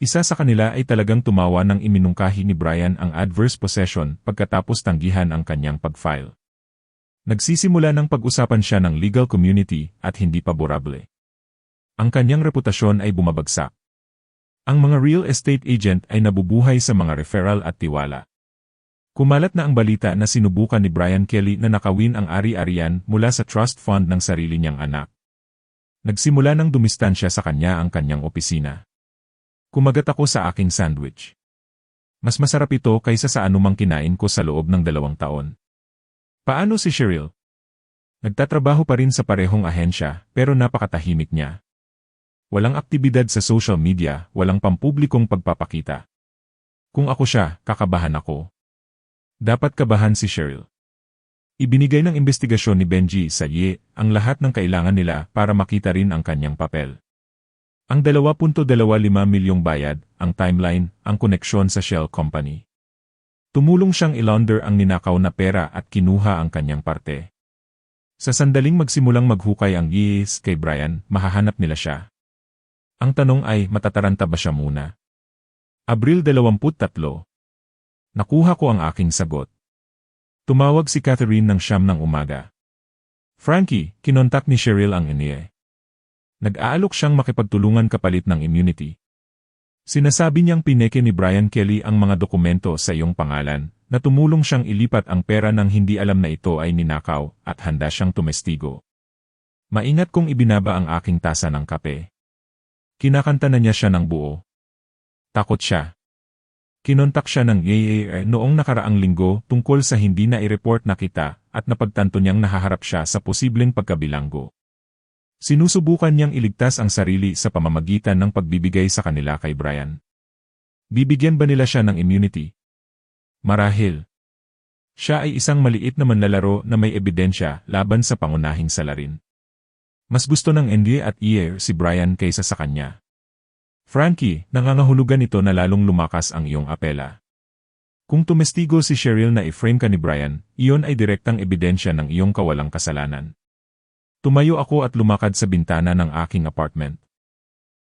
Speaker 1: Isa sa kanila ay talagang tumawa nang iminungkahi ni Brian ang adverse possession pagkatapos tanggihan ang kanyang pag-file. Nagsisimula ng pag-usapan siya ng legal community at hindi paborable. Ang kanyang reputasyon ay bumabagsak. Ang mga real estate agent ay nabubuhay sa mga referral at tiwala. Kumalat na ang balita na sinubukan ni Brian Kelly na nakawin ang ari-arian mula sa trust fund ng sarili niyang anak. Nagsimula nang dumistansya sa kanya ang kanyang opisina. Kumagat ako sa aking sandwich. Mas masarap ito kaysa sa anumang kinain ko sa loob ng 2 taon. Paano si Cheryl? Nagtatrabaho pa rin sa parehong ahensya, pero napakatahimik niya. Walang aktibidad sa social media, walang pampublikong pagpapakita. Kung ako siya, kakabahan ako. Dapat kabahan si Cheryl. Ibinigay ng investigasyon ni Benji sa Ye ang lahat ng kailangan nila para makita rin ang kanyang papel. Ang 2.25 milyong bayad, ang timeline, ang koneksyon sa Shell Company. Tumulong siyang ilaunder ang ninakaw na pera at kinuha ang kanyang parte. Sa sandaling magsimulang maghukay ang yes kay Brian, mahahanap nila siya. Ang tanong ay, matataranta ba siya muna? Abril 23. Nakuha ko ang aking sagot. Tumawag si Catherine ng 9 ng umaga. Frankie, kinontak ni Cheryl ang NIE. Nag-aalok siyang makipagtulungan kapalit ng immunity. Sinasabi niyang pineke ni Brian Kelly ang mga dokumento sa iyong pangalan, na tumulong siyang ilipat ang pera nang hindi alam na ito ay ninakaw at handa siyang tumestigo. Maingat kong ibinaba ang aking tasa ng kape. Kinakanta na niya siya ng buo. Takot siya. Kinontak siya ng noong nakaraang linggo tungkol sa hindi na i-report na kita at napagtanto niyang nahaharap siya sa posibleng pagkabilanggo. Sinusubukan niyang iligtas ang sarili sa pamamagitan ng pagbibigay sa kanila kay Brian. Bibigyan ba nila siya ng immunity? Marahil. Siya ay isang maliit na manlalaro na may ebidensya laban sa pangunahing salarin. Mas gusto ng NDA at EA si Brian kaysa sa kanya. Frankie, nangangahulugan ito na lalong lumakas ang iyong apela. Kung tumestigo si Cheryl na i-frame ka ni Brian, iyon ay direktang ebidensya ng iyong kawalang kasalanan. Tumayo ako at lumakad sa bintana ng aking apartment.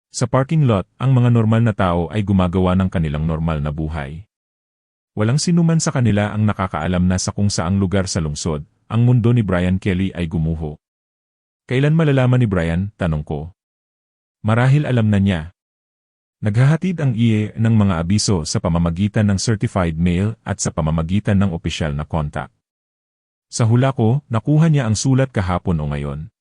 Speaker 1: Sa parking lot, ang mga normal na tao ay gumagawa ng kanilang normal na buhay. Walang sinuman sa kanila ang nakakaalam na sa kung saang lugar sa lungsod, ang mundo ni Brian Kelly ay gumuho. Kailan malalaman ni Brian, tanong ko. Marahil alam na niya. Naghahatid ang IE ng mga abiso sa pamamagitan ng certified mail at sa pamamagitan ng opisyal na contact. Sa hula ko, nakuha niya ang sulat kahapon o ngayon.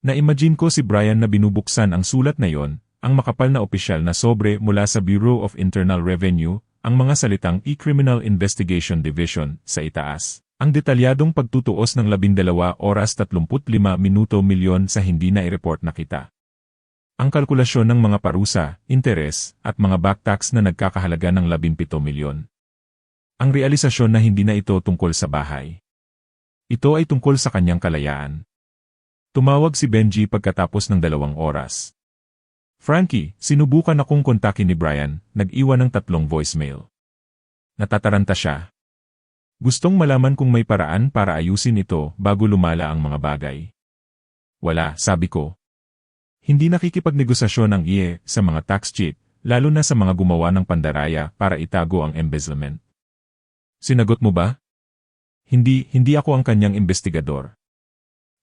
Speaker 1: Na-imagine ko si Brian na binubuksan ang sulat na yon, ang makapal na opisyal na sobre mula sa Bureau of Internal Revenue, ang mga salitang E-Criminal Investigation Division sa itaas. Ang detalyadong pagtutuos ng 12 oras 35 minuto milyon sa hindi na i-report na kita. Ang kalkulasyon ng mga parusa, interes, at mga back tax na nagkakahalaga ng 17 milyon. Ang realisasyon na hindi na ito tungkol sa bahay. Ito ay tungkol sa kanyang kalayaan. Tumawag si Benji pagkatapos ng 2 oras. Frankie, sinubukan akong kontakin ni Brian, nag-iwan ng 3 voicemail. Natataranta siya. Gustong malaman kung may paraan para ayusin ito bago lumala ang mga bagay. Wala, sabi ko. Hindi nakikipagnegosasyon ang IE sa mga tax cheat, lalo na sa mga gumawa ng pandaraya para itago ang embezzlement. Sinagot mo ba? Hindi ako ang kanyang investigador.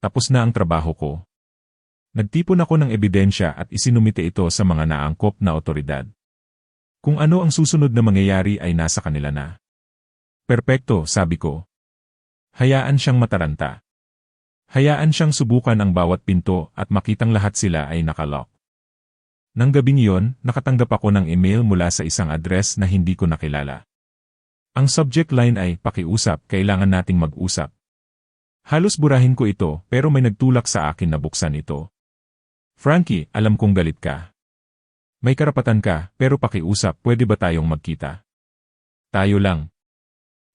Speaker 1: Tapos na ang trabaho ko. Nagtipon ako ng ebidensya at isinumite ito sa mga naangkop na otoridad. Kung ano ang susunod na mangyayari ay nasa kanila na. Perpekto, sabi ko. Hayaan siyang mataranta. Hayaan siyang subukan ang bawat pinto at makitang lahat sila ay nakalock. Nang gabing iyon, nakatanggap ako ng email mula sa isang address na hindi ko nakilala. Ang subject line ay, "Pakiusap, kailangan nating mag-usap." Halos burahin ko ito pero may nagtulak sa akin na buksan ito. Frankie, alam kong galit ka. May karapatan ka, pero pakiusap, pwede ba tayong magkita? Tayo lang.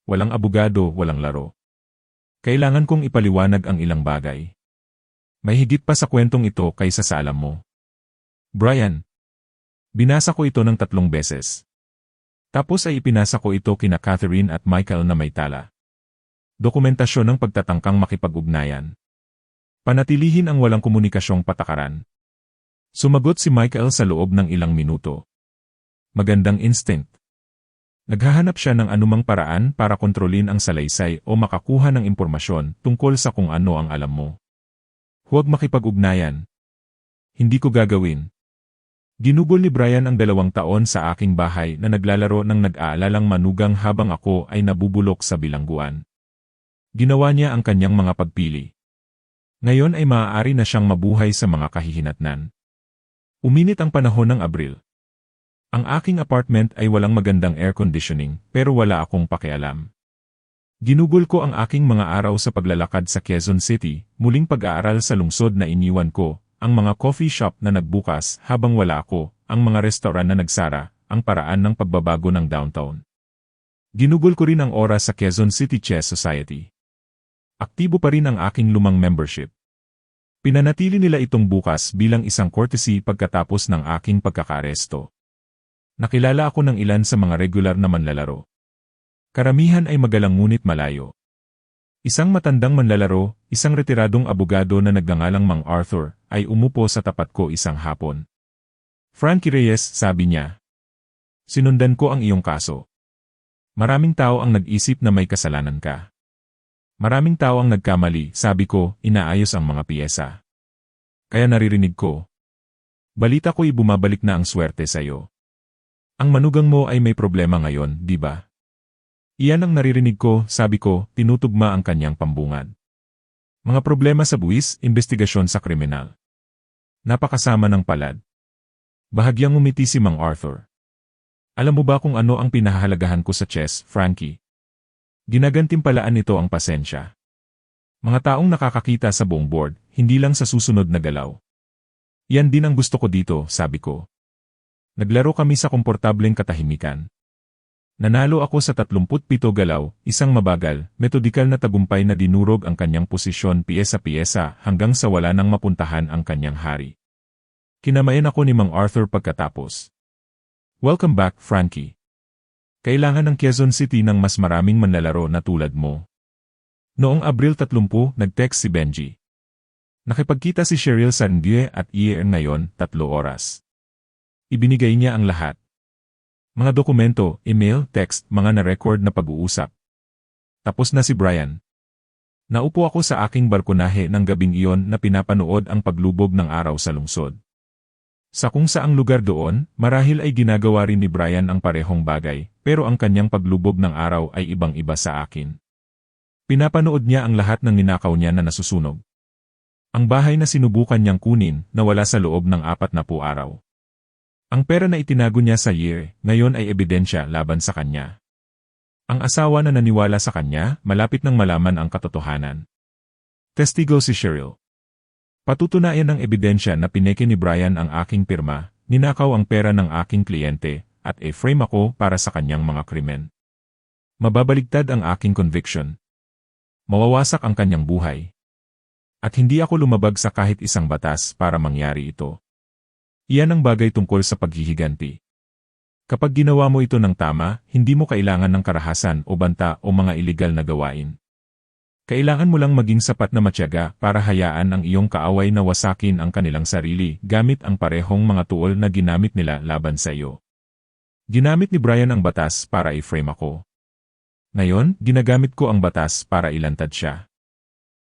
Speaker 1: Walang abogado, walang laro. Kailangan kong ipaliwanag ang ilang bagay. May higit pa sa kwentong ito kaysa sa alam mo. Brian. Binasa ko ito ng 3 beses. Tapos ay ipinasa ko ito kina Catherine at Michael na may tala. Dokumentasyon ng pagtatangkang makipag-ugnayan. Panatilihin ang walang komunikasyong patakaran. Sumagot si Michael sa loob ng ilang minuto. Magandang instinct. Naghahanap siya ng anumang paraan para kontrolin ang salaysay o makakuha ng impormasyon tungkol sa kung ano ang alam mo. Huwag makipag-ugnayan. Hindi ko gagawin. Ginugol ni Brian ang 2 taon sa aking bahay na naglalaro ng nag-aalalang manugang habang ako ay nabubulok sa bilangguan. Ginawa niya ang kanyang mga pagpili. Ngayon ay maaari na siyang mabuhay sa mga kahihinatnan. Uminit ang panahon ng Abril. Ang aking apartment ay walang magandang air conditioning pero wala akong pakialam. Ginugol ko ang aking mga araw sa paglalakad sa Quezon City, muling pag-aaral sa lungsod na iniwan ko, ang mga coffee shop na nagbukas habang wala ako, ang mga restaurant na nagsara, ang paraan ng pagbabago ng downtown. Ginugol ko rin ang oras sa Quezon City Chess Society. Aktibo pa rin ang aking lumang membership. Pinanatili nila itong bukas bilang isang courtesy pagkatapos ng aking pagkakaaresto. Nakilala ako ng ilan sa mga regular na manlalaro. Karamihan ay magalang ngunit malayo. Isang matandang manlalaro, isang retiradong abogado na nagngangalang Mang Arthur, ay umupo sa tapat ko isang hapon. Frankie Reyes, sabi niya. Sinundan ko ang iyong kaso. Maraming tao ang nag-isip na may kasalanan ka. Maraming tao ang nagkamali, sabi ko, inaayos ang mga piyesa. Kaya naririnig ko. Balita ko'y bumabalik na ang swerte sa'yo. Ang manugang mo ay may problema ngayon, di ba? Iyan ang naririnig ko, sabi ko, tinutugma ang kanyang pambungad. Mga problema sa buwis, investigasyon sa kriminal. Napakasama ng palad. Bahagyang umiti si Mang Arthur. Alam mo ba kung ano ang pinahahalagahan ko sa chess, Frankie? Ginagantimpalaan nito ang pasensya. Mga taong nakakakita sa buong board, hindi lang sa susunod na galaw. Yan din ang gusto ko dito, sabi ko. Naglaro kami sa komportableng katahimikan. Nanalo ako sa 37 galaw, isang mabagal, metodikal na tagumpay na dinurog ang kanyang posisyon piyesa-piyesa hanggang sa wala nang mapuntahan ang kanyang hari. Kinamayan ako ni Mang Arthur pagkatapos. Welcome back, Frankie. Kailangan ng Quezon City ng mas maraming manlalaro na tulad mo. Noong Abril 30, nag-text si Benji. Nakipagkita si Cheryl Sandie at IE ngayon, 3 oras. Ibinigay niya ang lahat. Mga dokumento, email, text, mga na-record na pag-uusap. Tapos na si Brian. Naupo ako sa aking balkonahe ng gabing iyon na pinapanood ang paglubog ng araw sa lungsod. Sa kung saang lugar doon, marahil ay ginagawa rin ni Brian ang parehong bagay, pero ang kanyang paglubog ng araw ay ibang-iba sa akin. Pinapanood niya ang lahat ng ninakaw niya na nasusunog. Ang bahay na sinubukan niyang kunin, nawala sa loob ng 40 araw. Ang pera na itinago niya sa year, ngayon ay ebidensya laban sa kanya. Ang asawa na naniwala sa kanya, malapit nang malaman ang katotohanan. Testigo si Cheryl. Patutunayan ng ebidensya na pineke ni Brian ang aking pirma, ninakaw ang pera ng aking kliyente, at e-frame ako para sa kanyang mga krimen. Mababaligtad ang aking conviction. Mawawasak ang kanyang buhay. At hindi ako lumabag sa kahit isang batas para mangyari ito. Iyan ang bagay tungkol sa paghihiganti. Kapag ginawa mo ito ng tama, hindi mo kailangan ng karahasan o banta o mga iligal na gawain. Kailangan mo lang maging sapat na matyaga para hayaan ang iyong kaaway na wasakin ang kanilang sarili gamit ang parehong mga tuol na ginamit nila laban sa iyo. Ginamit ni Brian ang batas para i-frame ako. Ngayon, ginagamit ko ang batas para ilantad siya.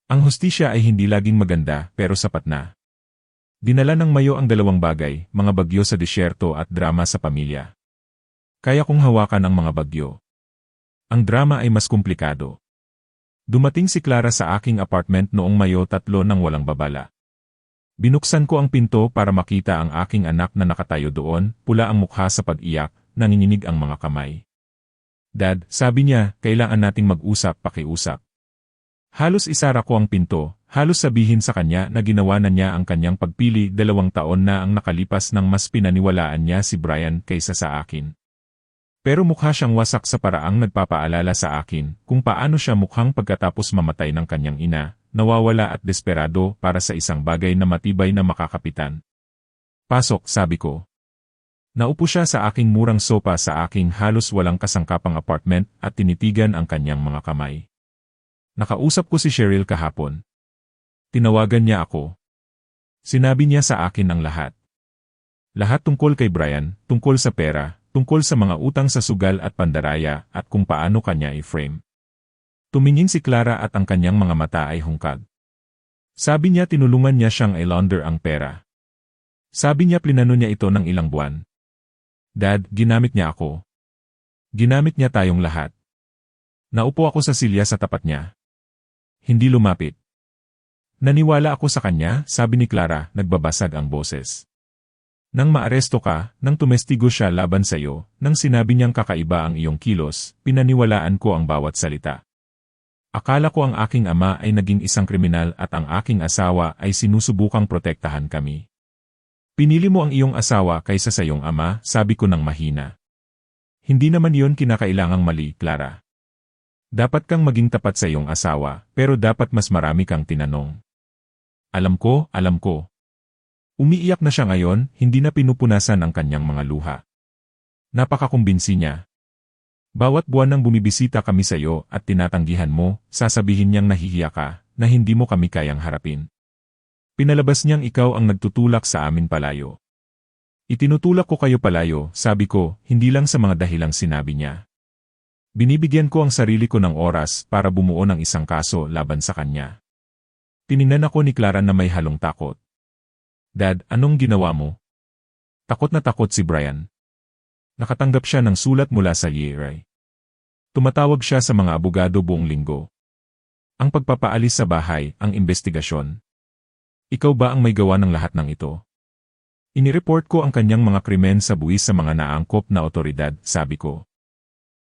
Speaker 1: Ang hustisya ay hindi laging maganda pero sapat na. Dinala ng Mayo ang dalawang bagay, mga bagyo sa disyerto at drama sa pamilya. Kaya kong hawakan ang mga bagyo. Ang drama ay mas komplikado. Dumating si Clara sa aking apartment noong Mayo 3 nang walang babala. Binuksan ko ang pinto para makita ang aking anak na nakatayo doon, pula ang mukha sa pag-iyak, nanginginig ang mga kamay. Dad, sabi niya, kailangan nating mag-usap, pakiusap. Halos isara ko ang pinto, halos sabihin sa kanya na ginawa na niya ang kanyang pagpili 2 taon na ang nakalipas nang mas pinaniwalaan niya si Brian kaysa sa akin. Pero mukha siyang wasak sa paraang nagpapaalala sa akin kung paano siya mukhang pagkatapos mamatay ng kanyang ina, nawawala at desperado para sa isang bagay na matibay na makakapitan. Pasok, sabi ko. Naupo siya sa aking murang sopa sa aking halos walang kasangkapang apartment at tinitigan ang kanyang mga kamay. Nakausap ko si Cheryl kahapon. Tinawagan niya ako. Sinabi niya sa akin ang lahat. Lahat tungkol kay Brian, tungkol sa pera, tungkol sa mga utang sa sugal at pandaraya at kung paano kanya i-frame. Tumingin si Clara at ang kanyang mga mata ay hungkag. Sabi niya tinulungan niya siyang i-launder ang pera. Sabi niya plinano niya ito ng ilang buwan. Dad, ginamit niya ako. Ginamit niya tayong lahat. Naupo ako sa silya sa tapat niya. Hindi lumapit. Naniwala ako sa kanya, sabi ni Clara, nagbabasag ang boses. Nang maaresto ka, nang tumestigo siya laban sa iyo, nang sinabi niyang kakaiba ang iyong kilos, pinaniwalaan ko ang bawat salita. Akala ko ang aking ama ay naging isang kriminal at ang aking asawa ay sinusubukang protektahan kami. Pinili mo ang iyong asawa kaysa sa iyong ama, sabi ko ng mahina. Hindi naman iyon kinakailangang mali, Clara. Dapat kang maging tapat sa iyong asawa, pero dapat mas marami kang tinanong. Alam ko, alam ko. Umiiyak na siya ngayon, hindi na pinupunasan ang kanyang mga luha. Napakakumbinsi niya. Bawat buwan nang bumibisita kami sa iyo at tinatanggihan mo, sasabihin niyang nahihiya ka, na hindi mo kami kayang harapin. Pinalabas niyang ikaw ang nagtutulak sa amin palayo. Itinutulak ko kayo palayo, sabi ko, hindi lang sa mga dahilang sinabi niya. Binibigyan ko ang sarili ko ng oras para bumuo ng isang kaso laban sa kanya. Tiningnan ako ni Clara na may halong takot. Dad, anong ginawa mo? Takot na takot si Brian. Nakatanggap siya ng sulat mula sa Yeray. Tumatawag siya sa mga abogado buong linggo. Ang pagpapaalis sa bahay, ang investigasyon. Ikaw ba ang may gawa ng lahat ng ito? Inireport ko ang kanyang mga krimen sa buwis sa mga naangkop na otoridad, sabi ko.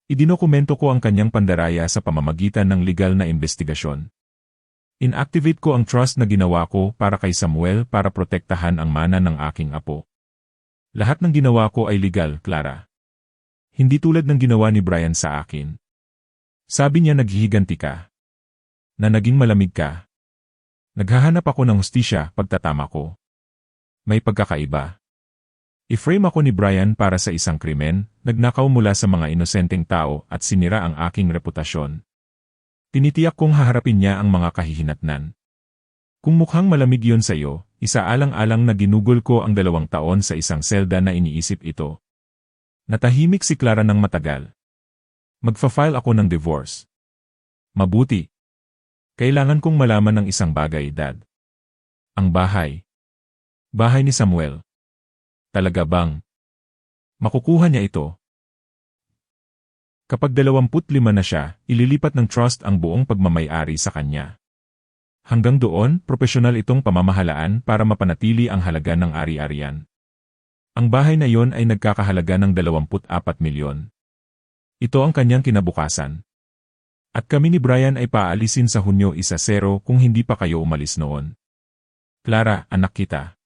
Speaker 1: Idinokumento ko ang kanyang pandaraya sa pamamagitan ng legal na investigasyon. Inactivate ko ang trust na ginawa ko para kay Samuel para protektahan ang mana ng aking apo. Lahat ng ginawa ko ay legal, Clara. Hindi tulad ng ginawa ni Brian sa akin. Sabi niya naghihiganti ka. Na naging malamig ka. Naghahanap ako ng hustisya pagtatama ko. May pagkakaiba. I-frame ako ni Brian para sa isang krimen, nagnakaw mula sa mga inosenteng tao at sinira ang aking reputasyon. Tinitiyak kong haharapin niya ang mga kahihinatnan. Kung mukhang malamig yon sa iyo, isaalang-alang na ginugol ko ang 2 taon sa isang selda na iniisip ito. Natahimik si Clara ng matagal. Magfa-file ako ng divorce. Mabuti. Kailangan kong malaman ng isang bagay, Dad. Ang bahay. Bahay ni Samuel. Talaga bang makukuha niya ito? Kapag 25 na siya, ililipat ng trust ang buong pagmamay-ari sa kanya. Hanggang doon, propesyonal itong pamamahalaan para mapanatili ang halaga ng ari-arian. Ang bahay na yon ay nagkakahalaga ng 24 milyon. Ito ang kanyang kinabukasan. At kami ni Brian ay paalisin sa Hunyo 10 kung hindi pa kayo umalis noon. Clara, anak kita.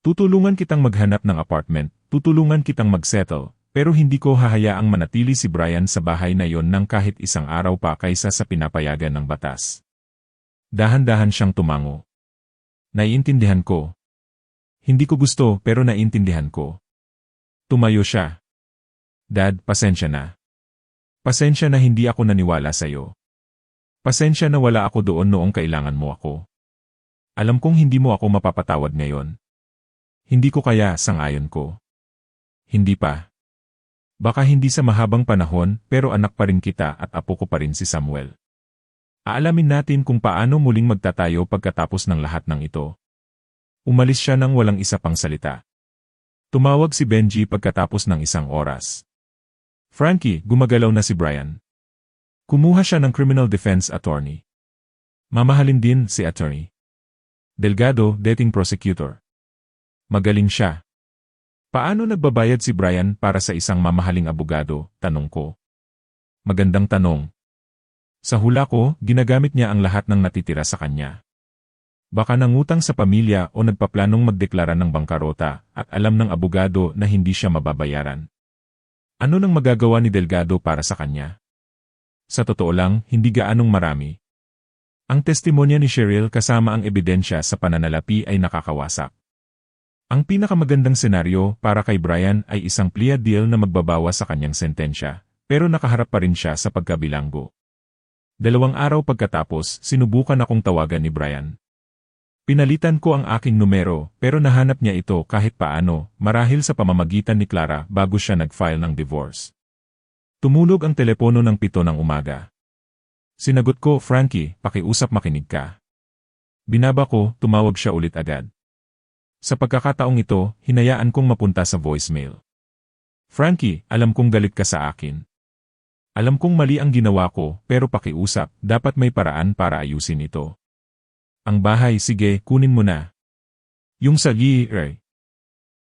Speaker 1: Tutulungan kitang maghanap ng apartment, tutulungan kitang magsettle, pero hindi ko hahayaang manatili si Brian sa bahay na yon ng kahit isang araw pa kaysa sa pinapayagan ng batas. Dahan-dahan siyang tumango. Naiintindihan ko. Hindi ko gusto pero naiintindihan ko. Tumayo siya. Dad, pasensya na. Pasensya na hindi ako naniwala sa'yo. Pasensya na wala ako doon noong kailangan mo ako. Alam kong hindi mo ako mapapatawad ngayon. Hindi ko kaya, sang-ayon ko. Hindi pa. Baka hindi sa mahabang panahon, pero anak pa rin kita at apo ko pa rin si Samuel. Aalamin natin kung paano muling magtatayo pagkatapos ng lahat ng ito. Umalis siya nang walang isa pang salita. Tumawag si Benji pagkatapos ng isang oras. Frankie, gumagalaw na si Brian. Kumuha siya ng criminal defense attorney. Mamahalin din si attorney. Delgado, dating prosecutor. Magaling siya. Paano nagbabayad si Brian para sa isang mamahaling abogado, tanong ko. Magandang tanong. Sa hula ko, ginagamit niya ang lahat ng natitira sa kanya. Baka nangutang sa pamilya o nagpaplanong magdeklara ng bangkarota at alam ng abogado na hindi siya mababayaran. Ano nang magagawa ni Delgado para sa kanya? Sa totoo lang, hindi gaanong marami. Ang testimonya ni Cheryl kasama ang ebidensya sa pananalapi ay nakakawasak. Ang pinakamagandang senaryo para kay Brian ay isang plea deal na magbabawas sa kanyang sentensya, pero nakaharap pa rin siya sa pagkabilanggo. 2 araw pagkatapos, sinubukan akong tawagan ni Brian. Pinalitan ko ang aking numero, pero nahanap niya ito kahit paano, marahil sa pamamagitan ni Clara bago siya nag-file ng divorce. Tumulog ang telepono ng 7 ng umaga. Sinagot ko, Frankie, pakiusap makinig ka. Binaba ko, tumawag siya ulit agad. Sa pagkakataong ito, hinayaan kong mapunta sa voicemail. Frankie, alam kong galit ka sa akin. Alam kong mali ang ginawa ko, pero pakiusap, dapat may paraan para ayusin ito. Ang bahay, sige, kunin mo na. Yung sa Ray.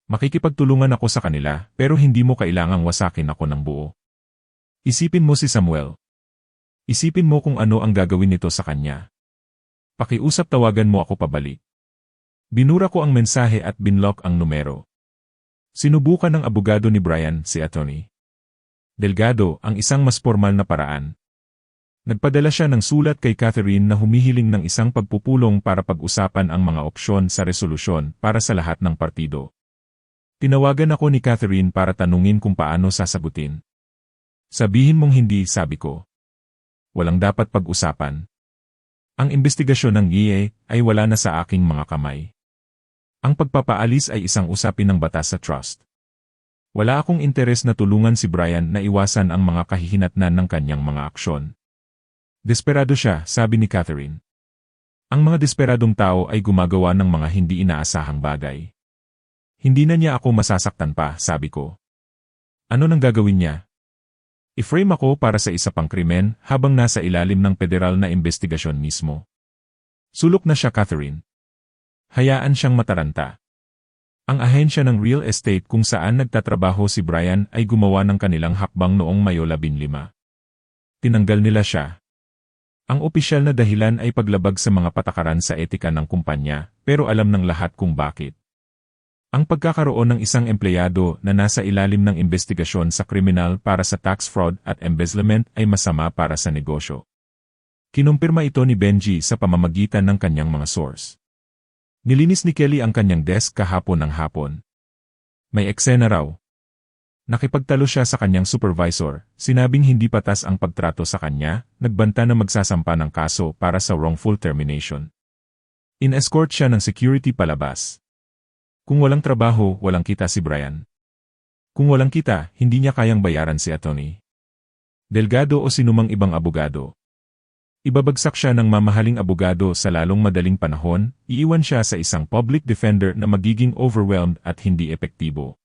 Speaker 1: Makikipagtulungan ako sa kanila, pero hindi mo kailangang wasakin ako ng buo. Isipin mo si Samuel. Isipin mo kung ano ang gagawin nito sa kanya. Pakiusap tawagan mo ako pabalik. Binura ko ang mensahe at binlock ang numero. Sinubukan ng abogado ni Brian, si attorney Delgado, ang isang mas formal na paraan. Nagpadala siya ng sulat kay Catherine na humihiling ng isang pagpupulong para pag-usapan ang mga opsyon sa resolusyon para sa lahat ng partido. Tinawagan ako ni Catherine para tanungin kung paano sasagutin. Sabihin mong hindi, sabi ko. Walang dapat pag-usapan. Ang investigasyon ng EA ay wala na sa aking mga kamay. Ang pagpapaalis ay isang usapin ng batas sa trust. Wala akong interes na tulungan si Brian na iwasan ang mga kahihinatnan ng kanyang mga aksyon. Desperado siya, sabi ni Catherine. Ang mga desperadong tao ay gumagawa ng mga hindi inaasahang bagay. Hindi na niya ako masasaktan pa, sabi ko. Ano nang gagawin niya? I-frame ako para sa isa pang krimen habang nasa ilalim ng federal na investigasyon mismo. Sulok na siya, Catherine. Hayaan siyang mataranta. Ang ahensya ng real estate kung saan nagtatrabaho si Brian ay gumawa ng kanilang hakbang noong Mayo 15. Tinanggal nila siya. Ang opisyal na dahilan ay paglabag sa mga patakaran sa etika ng kumpanya, pero alam ng lahat kung bakit. Ang pagkakaroon ng isang empleyado na nasa ilalim ng investigasyon sa kriminal para sa tax fraud at embezzlement ay masama para sa negosyo. Kinumpirma ito ni Benji sa pamamagitan ng kanyang mga source. Nilinis ni Kelly ang kanyang desk kahapon ng hapon. May eksena raw. Nakipagtalo siya sa kanyang supervisor, sinabing hindi patas ang pagtrato sa kanya, nagbanta na magsasampa ng kaso para sa wrongful termination. In-escort siya ng security palabas. Kung walang trabaho, walang kita si Brian. Kung walang kita, hindi niya kayang bayaran si attorney Delgado o sinumang ibang abogado. Ibabagsak siya ng mamahaling abogado sa lalong madaling panahon, iiwan siya sa isang public defender na magiging overwhelmed at hindi epektibo.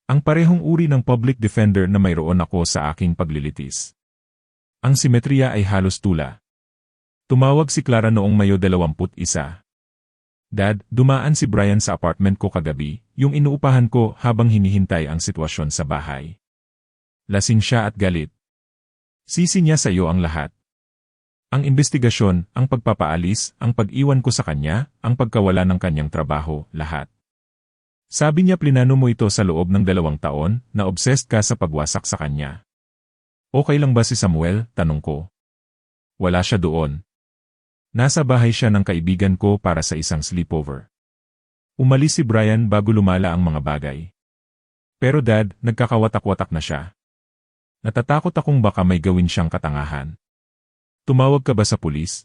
Speaker 1: Ang parehong uri ng public defender na mayroon ako sa aking paglilitis. Ang simetriya ay halos tula. Tumawag si Clara noong Mayo 21. Dad, dumaan si Brian sa apartment ko kagabi, yung inuupahan ko habang hinihintay ang sitwasyon sa bahay. Lasing siya at galit. Sisi niya sa iyo ang lahat. Ang investigasyon, ang pagpapaalis, ang pag-iwan ko sa kanya, ang pagkawala ng kanyang trabaho, lahat. Sabi niya plinano mo ito sa loob ng 2 taon, na obsessed ka sa pagwasak sa kanya. Okay lang ba si Samuel? Tanong ko. Wala siya doon. Nasa bahay siya ng kaibigan ko para sa isang sleepover. Umalis si Brian bago lumala ang mga bagay. Pero Dad, nagkakawatak-watak na siya. Natatakot akong baka may gawin siyang katangahan. Tumawag ka ba sa pulis?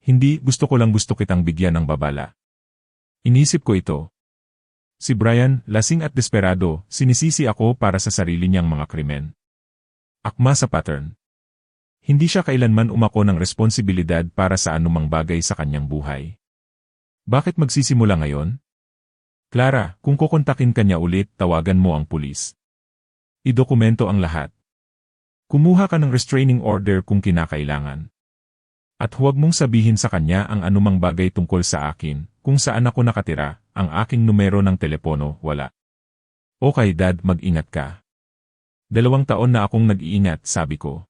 Speaker 1: Hindi, gusto kitang bigyan ng babala. Inisip ko ito. Si Brian, lasing at desperado, sinisisi ako para sa sarili niyang mga krimen. Akma sa pattern. Hindi siya kailanman umako ng responsibilidad para sa anumang bagay sa kanyang buhay. Bakit magsisimula ngayon? Clara, kung kukontakin kanya ulit, tawagan mo ang pulis. Idokumento ang lahat. Kumuha ka ng restraining order kung kinakailangan. At huwag mong sabihin sa kanya ang anumang bagay tungkol sa akin, kung saan ako nakatira, ang aking numero ng telepono, wala. Okay Dad, mag-ingat ka. 2 taon na akong nag-iingat, sabi ko.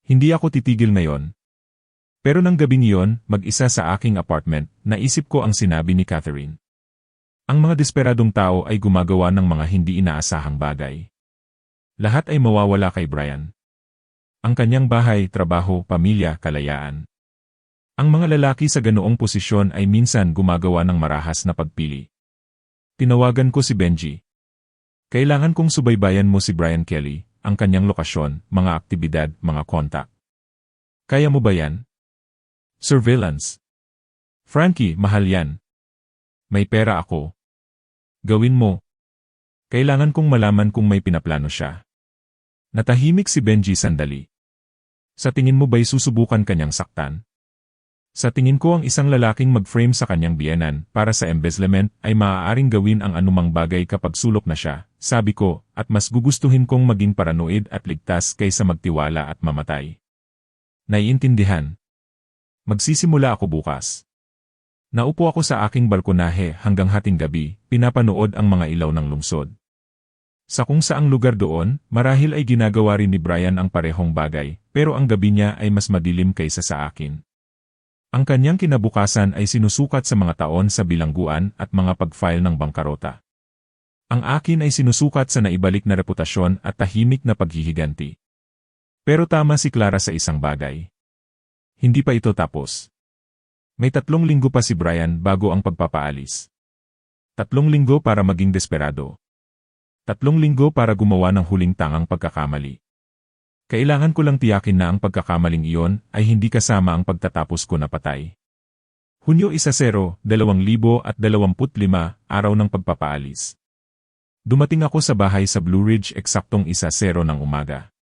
Speaker 1: Hindi ako titigil ngayon. Pero nang gabing iyon, mag-isa sa aking apartment, naisip ko ang sinabi ni Catherine. Ang mga desperadong tao ay gumagawa ng mga hindi inaasahang bagay. Lahat ay mawawala kay Brian. Ang kanyang bahay, trabaho, pamilya, kalayaan. Ang mga lalaki sa ganoong posisyon ay minsan gumagawa ng marahas na pagpili. Tinawagan ko si Benji. Kailangan kong subaybayan mo si Brian Kelly, ang kanyang lokasyon, mga aktibidad, mga kontak. Kaya mo ba yan? Surveillance. Frankie, mahal yan. May pera ako. Gawin mo. Kailangan kong malaman kung may pinaplano siya. Natahimik si Benji sandali. Sa tingin mo ba'y susubukan kanyang saktan? Sa tingin ko ang isang lalaking mag-frame sa kanyang biyenan para sa embezzlement ay maaaring gawin ang anumang bagay kapag sulok na siya, sabi ko, at mas gugustuhin kong maging paranoid at ligtas kaysa magtiwala at mamatay. Naiintindihan. Magsisimula ako bukas. Naupo ako sa aking balkonahe hanggang hating gabi, pinapanood ang mga ilaw ng lungsod. Sa kung saang lugar doon, marahil ay ginagawa rin ni Brian ang parehong bagay, pero ang gabi niya ay mas madilim kaysa sa akin. Ang kanyang kinabukasan ay sinusukat sa mga taon sa bilangguan at mga pag-file ng bangkarota. Ang akin ay sinusukat sa naibalik na reputasyon at tahimik na paghihiganti. Pero tama si Clara sa isang bagay. Hindi pa ito tapos. May 3 linggo pa si Brian bago ang pagpapaalis. 3 linggo para maging desperado. 3 linggo para gumawa ng huling tangang pagkakamali. Kailangan ko lang tiyakin na ang pagkakamaling iyon ay hindi kasama ang pagtatapos ko na patay. Hunyo 1-0, 2025, araw ng pagpapaalis. Dumating ako sa bahay sa Blue Ridge eksaktong 1:00 ng umaga.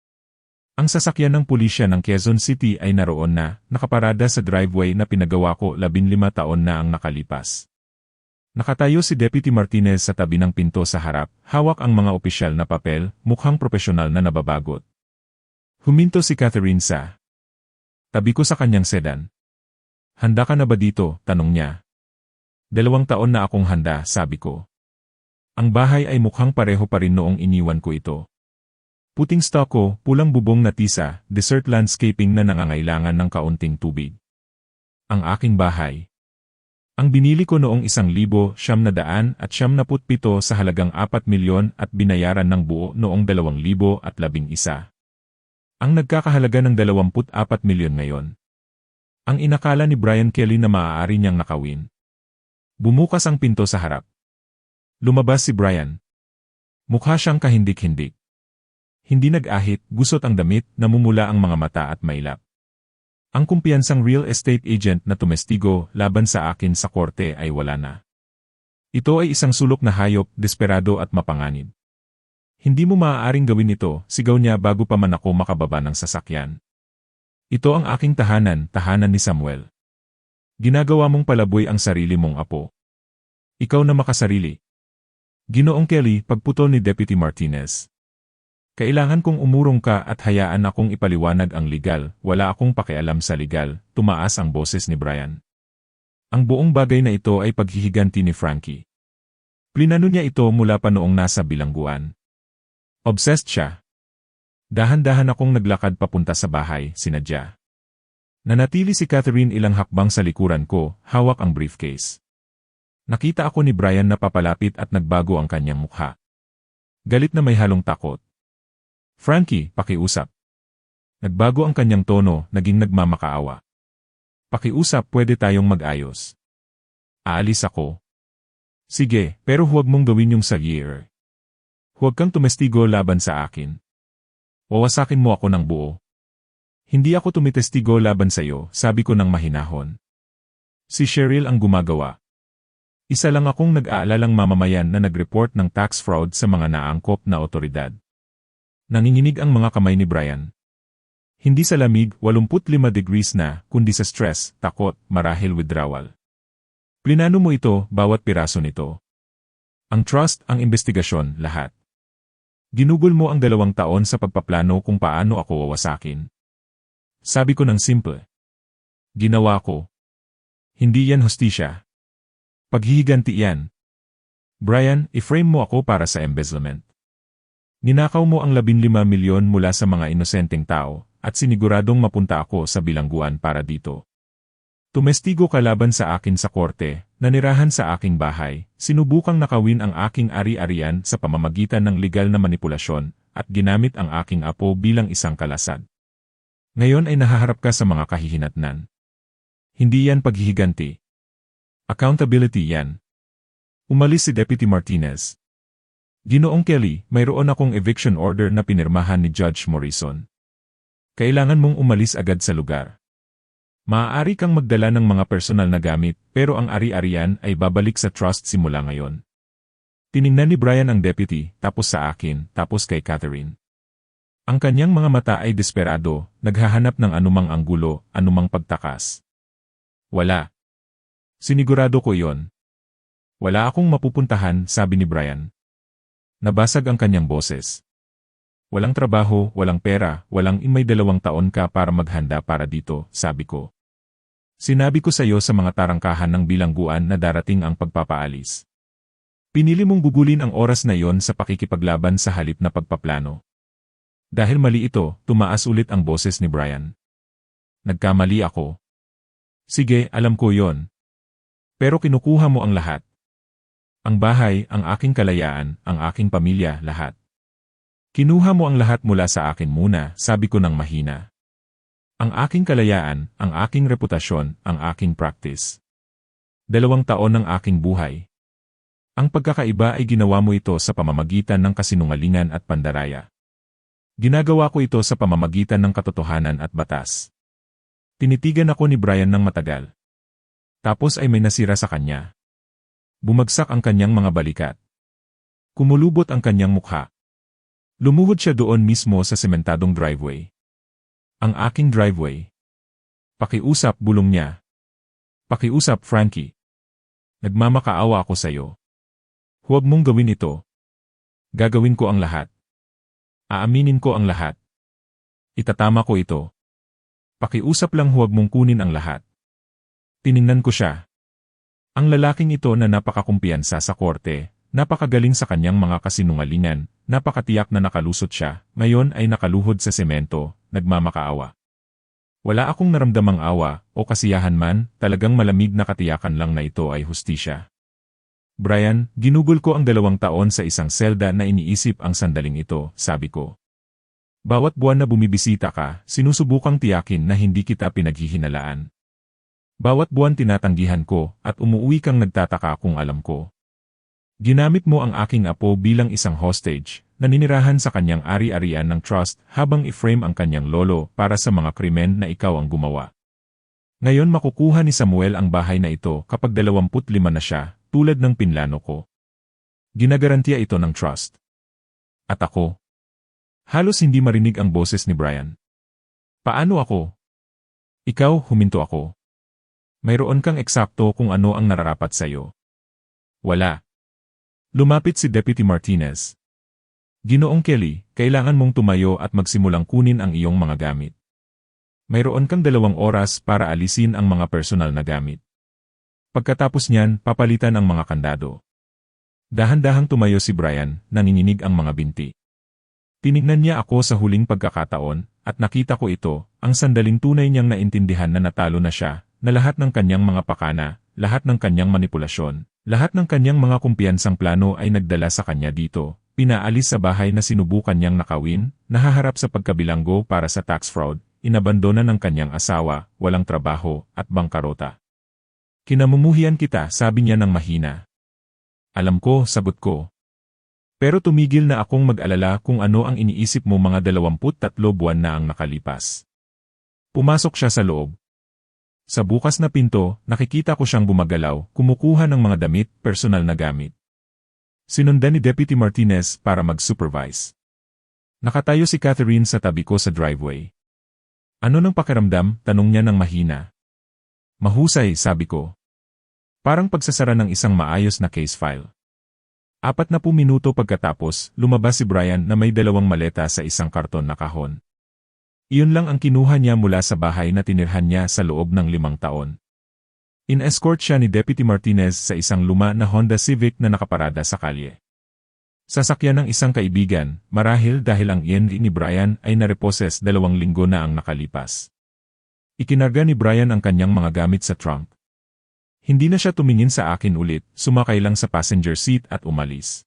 Speaker 1: Ang sasakyan ng pulisya ng Quezon City ay naroon na, nakaparada sa driveway na pinagawa ko 15 taon na ang nakalipas. Nakatayo si Deputy Martinez sa tabi ng pinto sa harap, hawak ang mga opisyal na papel, mukhang propesyonal na nababagot. Huminto si Catherine sa tabi ko sa kanyang sedan. Handa ka na ba dito? Tanong niya. 2 taon na akong handa, sabi ko. Ang bahay ay mukhang pareho pa rin noong iniwan ko ito. Puting stucco, pulang bubong na tisa, desert landscaping na nangangailangan ng kaunting tubig. Ang aking bahay. Ang binili ko noong 1,997 sa halagang 4 milyon at binayaran ng buo noong 2011. Ang nagkakahalaga ng 24 milyon ngayon. Ang inakala ni Brian Kelly na maaari niyang nakawin. Bumukas ang pinto sa harap. Lumabas si Brian. Mukha siyang kahindik-hindik. Hindi nag-ahit, gusot ang damit, namumula ang mga mata at mailap. Ang kumpiyansang real estate agent na tumestigo laban sa akin sa korte ay wala na. Ito ay isang sulok na hayop, desperado at mapanganib. Hindi mo maaaring gawin ito, sigaw niya bago pa man ako makababa ng sasakyan. Ito ang aking tahanan, tahanan ni Samuel. Ginagawa mong palaboy ang sarili mong apo. Ikaw na makasarili. Ginoong Kelly, pagputol ni Deputy Martinez. Kailangan kong umurong ka at hayaan akong ipaliwanag ang legal, wala akong pakialam sa legal, tumaas ang boses ni Brian. Ang buong bagay na ito ay paghihiganti ni Frankie. Plinano niya ito mula pa noong nasa bilangguan. Obsessed siya. Dahan-dahan akong naglakad papunta sa bahay, sinadya. Nanatili si Catherine ilang hakbang sa likuran ko, hawak ang briefcase. Nakita ako ni Brian na papalapit at nagbago ang kanyang mukha. Galit na may halong takot. Frankie, pakiusap. Nagbago ang kanyang tono, naging nagmamakaawa. Pakiusap, pwede tayong mag-ayos. Aalis ako. Sige, pero huwag mong gawin yung sagir. Huwag kang tumestigo laban sa akin. Wawasakin mo ako ng buo. Hindi ako tumitestigo laban sa iyo, sabi ko ng mahinahon. Si Cheryl ang gumagawa. Isa lang akong nag-aalalang mamamayan na nag-report ng tax fraud sa mga naangkop na otoridad. Nanginginig ang mga kamay ni Brian. Hindi sa lamig, 85 degrees na, kundi sa stress, takot, marahil withdrawal. Plinano mo ito, bawat piraso nito. Ang trust, ang investigasyon, lahat. Ginugol mo ang 2 taon sa pagpaplano kung paano ako wawasakin. Sabi ko ng simple. Ginawa ko. Hindi yan hustisya. Paghihiganti yan. Brian, i-frame mo ako para sa embezzlement. Ninakaw mo ang 15 milyon mula sa mga inosenteng tao, at siniguradong mapunta ako sa bilangguan para dito. Tumestigo ka laban sa akin sa korte, nanirahan sa aking bahay, sinubukang nakawin ang aking ari-arian sa pamamagitan ng legal na manipulasyon, at ginamit ang aking apo bilang isang kalasag. Ngayon ay nahaharap ka sa mga kahihinatnan. Hindi yan paghihiganti. Accountability yan. Umalis si Deputy Martinez. Ginoong Kelly, mayroon akong eviction order na pinirmahan ni Judge Morrison. Kailangan mong umalis agad sa lugar. Maaari kang magdala ng mga personal na gamit, pero ang ari-arian ay babalik sa trust simula ngayon. Tiningnan ni Brian ang deputy, tapos sa akin, tapos kay Catherine. Ang kanyang mga mata ay desperado, naghahanap ng anumang anggulo, anumang pagtakas. Wala. Sinigurado ko iyon. Wala akong mapupuntahan, sabi ni Brian. Nabasag ang kanyang boses. Walang trabaho, walang pera, walang may 2 taon ka para maghanda para dito, sabi ko. Sinabi ko sa iyo sa mga tarangkahan ng bilangguan na darating ang pagpapaalis. Pinili mong gugulin ang oras na iyon sa pakikipaglaban sa halip na pagpaplano. Dahil mali ito, tumaas ulit ang boses ni Brian. Nagkamali ako. Sige, alam ko yon. Pero kinukuha mo ang lahat. Ang bahay, ang aking kalayaan, ang aking pamilya, lahat. Kinuha mo ang lahat mula sa akin muna, sabi ko ng mahina. Ang aking kalayaan, ang aking reputasyon, ang aking practice. 2 taon ng aking buhay. Ang pagkakaiba ay ginawa mo ito sa pamamagitan ng kasinungalingan at pandaraya. Ginagawa ko ito sa pamamagitan ng katotohanan at batas. Tinitigan ako ni Brian ng matagal. Tapos ay may nasira sa kanya. Bumagsak ang kanyang mga balikat. Kumulubot ang kanyang mukha. Lumuhod siya doon mismo sa sementadong driveway. Ang aking driveway. Pakiusap, bulong niya. Pakiusap, Frankie. Nagmamakaawa ako sa iyo. Huwag mong gawin ito. Gagawin ko ang lahat. Aaminin ko ang lahat. Itatama ko ito. Pakiusap lang, huwag mong kunin ang lahat. Tiningnan ko siya. Ang lalaking ito na napakakumpiyansa sa korte, napakagaling sa kanyang mga kasinungalingan, napakatiyak na nakalusot siya, ngayon ay nakaluhod sa semento, nagmamakaawa. Wala akong naramdamang awa, o kasiyahan man, talagang malamig na katiyakan lang na ito ay hustisya. Brian, ginugol ko ang 2 taon sa isang selda na iniisip ang sandaling ito, sabi ko. Bawat buwan na bumibisita ka, sinusubukang tiyakin na hindi kita pinaghihinalaan. Bawat buwan tinatanggihan ko, at umuwi kang nagtataka kung alam ko. Ginamit mo ang aking apo bilang isang hostage, naninirahan sa kanyang ari-arian ng trust habang i-frame ang kanyang lolo para sa mga krimen na ikaw ang gumawa. Ngayon makukuha ni Samuel ang bahay na ito kapag 25 na siya, tulad ng pinlano ko. Ginagarantiya ito ng trust. At ako? Halos hindi marinig ang boses ni Brian. Paano ako? Ikaw, huminto ako. Mayroon kang eksakto kung ano ang nararapat sa'yo. Wala. Lumapit si Deputy Martinez. Ginoong Kelly, kailangan mong tumayo at magsimulang kunin ang iyong mga gamit. Mayroon kang 2 oras para alisin ang mga personal na gamit. Pagkatapos niyan, papalitan ang mga kandado. Dahan-dahang tumayo si Brian, nanginginig ang mga binti. Tinignan niya ako sa huling pagkakataon, at nakita ko ito, ang sandaling tunay niyang naintindihan na natalo na siya, na lahat ng kanyang mga pakana, lahat ng kanyang manipulasyon, lahat ng kanyang mga kumpiyansang plano ay nagdala sa kanya dito. Pinaalis sa bahay na sinubukan niyang nakawin, nahaharap sa pagkabilanggo para sa tax fraud, inabandona ng kanyang asawa, walang trabaho, at bangkarota. Kinamumuhian kita, sabi niya ng mahina. Alam ko, sagot ko. Pero tumigil na akong mag-alala kung ano ang iniisip mo mga 23 buwan na ang nakalipas. Pumasok siya sa loob. Sa bukas na pinto, nakikita ko siyang bumagalaw, kumukuha ng mga damit, personal na gamit. Sinundan ni Deputy Martinez para mag-supervise. Nakatayo si Catherine sa tabi ko sa driveway. Ano nang pakiramdam? Tanong niya ng mahina. Mahusay, sabi ko. Parang pagsasara ng isang maayos na case file. 40 minuto pagkatapos, lumabas si Brian na may 2 maleta sa isang karton na kahon. Iyon lang ang kinuha niya mula sa bahay na tinirhan niya sa loob ng 5 taon. In-escort siya ni Deputy Martinez sa isang luma na Honda Civic na nakaparada sa kalye. Sasakyan ng isang kaibigan, marahil dahil ang IND ni Brian ay nareposes 2 linggo na ang nakalipas. Ikinarga ni Brian ang kanyang mga gamit sa trunk. Hindi na siya tumingin sa akin ulit, sumakay lang sa passenger seat at umalis.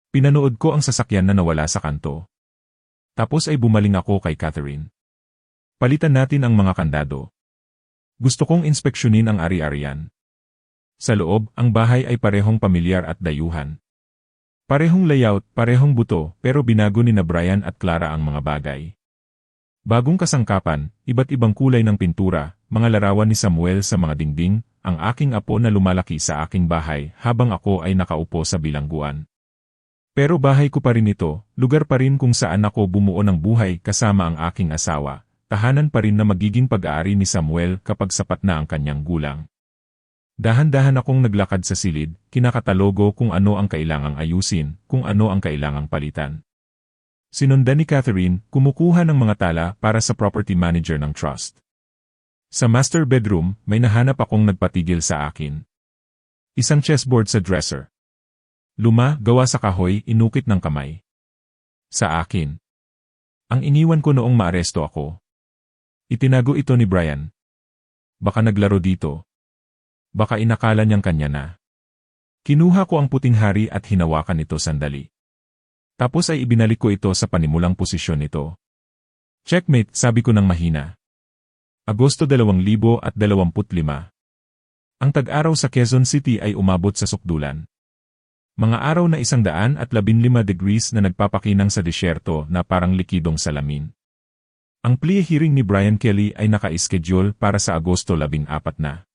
Speaker 1: Pinanood ko ang sasakyan na nawala sa kanto. Tapos ay bumaling ako kay Catherine. Palitan natin ang mga kandado. Gusto kong inspeksyonin ang ari-arian. Sa loob, ang bahay ay parehong pamilyar at dayuhan. Parehong layout, parehong buto, pero binago ni na Brian at Clara ang mga bagay. Bagong kasangkapan, iba't ibang kulay ng pintura, mga larawan ni Samuel sa mga dingding, ang aking apo na lumalaki sa aking bahay habang ako ay nakaupo sa bilangguan. Pero bahay ko pa rin ito, lugar pa rin kung saan ako bumuo ng buhay kasama ang aking asawa. Tahanan pa rin na magiging pag-aari ni Samuel kapag sapat na ang kanyang gulang. Dahan-dahan akong naglakad sa silid, kinakatalogo kung ano ang kailangang ayusin, kung ano ang kailangang palitan. Sinundan ni Catherine, kumukuha ng mga tala para sa property manager ng trust. Sa master bedroom, may nahanap akong nagpatigil sa akin. Isang chessboard sa dresser. Luma, gawa sa kahoy, inukit ng kamay. Sa akin. Ang iniwan ko noong maaresto ako. Itinago ito ni Brian. Baka naglaro dito. Baka inakala niyang kanya na. Kinuha ko ang puting hari at hinawakan ito sandali. Tapos ay ibinalik ko ito sa panimulang posisyon nito. Checkmate, sabi ko ng mahina. Agosto 2025. Ang tag-araw sa Quezon City ay umabot sa sukdulan. Mga araw na 115 degrees na nagpapakinang sa disyerto na parang likidong salamin. Ang plea hearing ni Brian Kelly ay naka-schedule para sa Agosto 14 na.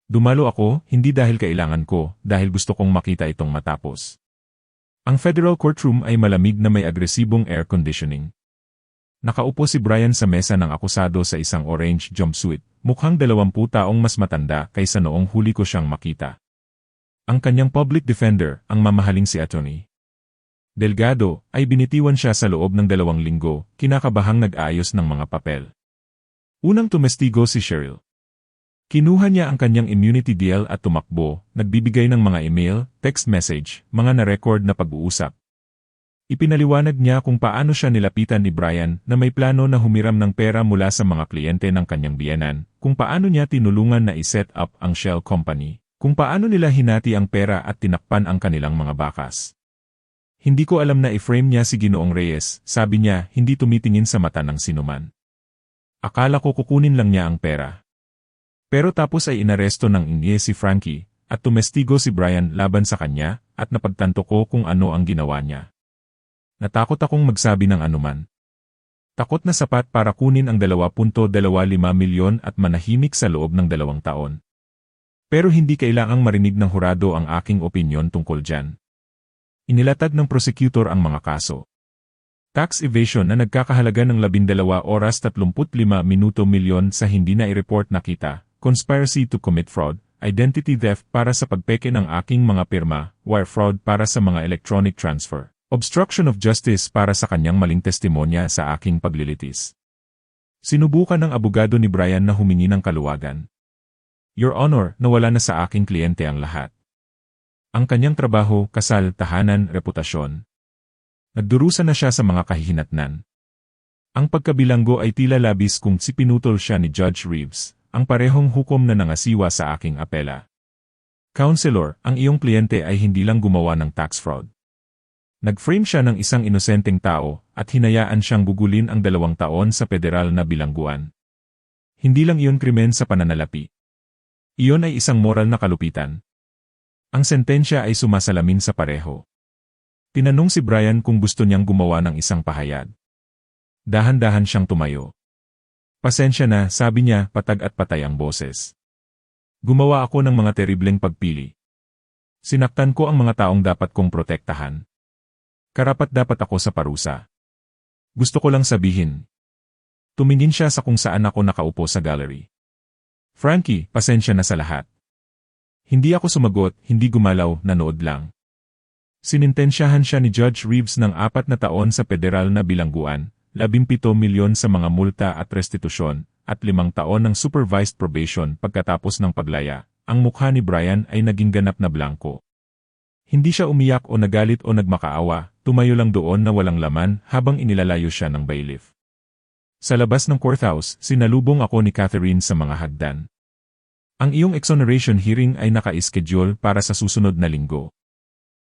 Speaker 1: Dumalo ako, hindi dahil kailangan ko, dahil gusto kong makita itong matapos. Ang federal courtroom ay malamig na may agresibong air conditioning. Nakaupo si Brian sa mesa ng akusado sa isang orange jumpsuit, mukhang 20 taong mas matanda kaysa noong huli ko siyang makita. Ang kanyang public defender, ang mamahaling si Atty. Delgado, ay binitiwan siya sa loob ng 2 linggo, kinakabahang nag-ayos ng mga papel. Unang tumestigo si Cheryl. Kinuha niya ang kanyang immunity deal at tumakbo, nagbibigay ng mga email, text message, mga na-record na pag-uusap. Ipinaliwanag niya kung paano siya nilapitan ni Brian na may plano na humiram ng pera mula sa mga kliyente ng kanyang biyenan, kung paano niya tinulungan na i-set up ang shell company, kung paano nila hinati ang pera at tinakpan ang kanilang mga bakas. Hindi ko alam na i-frame niya si Ginoong Reyes, sabi niya, hindi tumitingin sa mata ng sinuman. Akala ko kukunin lang niya ang pera. Pero tapos ay inaresto ng inye si Frankie, at tumestigo si Brian laban sa kanya, at napagtanto ko kung ano ang ginawa niya. Natakot akong magsabi ng anuman. Takot na sapat para kunin ang 2.25 milyon at manahimik sa loob ng 2 taon. Pero hindi kailangang marinig ng hurado ang aking opinyon tungkol dyan. Inilatag ng prosecutor ang mga kaso. Tax evasion na nagkakahalaga ng 12 oras 35 minuto milyon sa hindi na i-report na kita, conspiracy to commit fraud, identity theft para sa pagpeke ng aking mga pirma, wire fraud para sa mga electronic transfer, obstruction of justice para sa kanyang maling testimonya sa aking paglilitis. Sinubukan ng abogado ni Brian na humingi ng kaluwagan. Your Honor, nawala na sa aking kliyente ang lahat. Ang kanyang trabaho, kasal, tahanan, reputasyon. Nagdurusa na siya sa mga kahihinatnan. Ang pagkabilanggo ay tila labis kung pinutol siya ni Judge Reeves, ang parehong hukom na nangasiwa sa aking apela. Counselor, ang iyong kliyente ay hindi lang gumawa ng tax fraud. Nag-frame siya ng isang inosenteng tao at hinayaan siyang gugulin ang 2 taon sa federal na bilangguan. Hindi lang iyon krimen sa pananalapi. Iyon ay isang moral na kalupitan. Ang sentensya ay sumasalamin sa pareho. Tinanong si Brian kung gusto niyang gumawa ng isang pahayag. Dahan-dahan siyang tumayo. Pasensya na, sabi niya, patag at patay ang boses. Gumawa ako ng mga teribleng pagpili. Sinaktan ko ang mga taong dapat kong protektahan. Karapat-dapat ako sa parusa. Gusto ko lang sabihin. Tumingin siya sa kung saan ako nakaupo sa gallery. Frankie, pasensya na sa lahat. Hindi ako sumagot, hindi gumalaw, nanood lang. Sinintensyahan siya ni Judge Reeves ng 4 na taon sa federal na bilangguan, 17 milyon sa mga multa at restitusyon, at 5 taon ng supervised probation pagkatapos ng paglaya. Ang mukha ni Brian ay naging ganap na blanko. Hindi siya umiyak o nagalit o nagmakaawa, tumayo lang doon na walang laman habang inilalayo siya ng bailiff. Sa labas ng courthouse, sinalubong ako ni Catherine sa mga hagdan. Ang iyong exoneration hearing ay naka-schedule para sa susunod na linggo.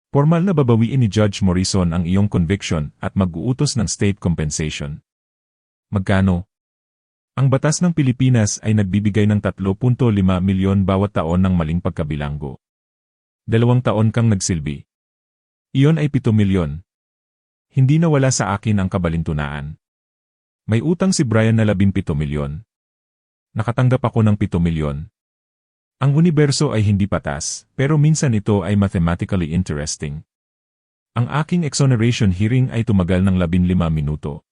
Speaker 1: Formal na babawiin ni Judge Morrison ang iyong conviction at mag-uutos ng state compensation. Magkano? Ang batas ng Pilipinas ay nagbibigay ng 3.5 milyon bawat taon ng maling pagkabilanggo. 2 taon kang nagsilbi. Iyon ay 7 milyon. Hindi nawala sa akin ang kabalintunaan. May utang si Brian na 17 milyon. Nakatanggap ako ng 7 milyon. Ang universo ay hindi patas, pero minsan ito ay mathematically interesting. Ang aking exoneration hearing ay tumagal ng 15 minuto.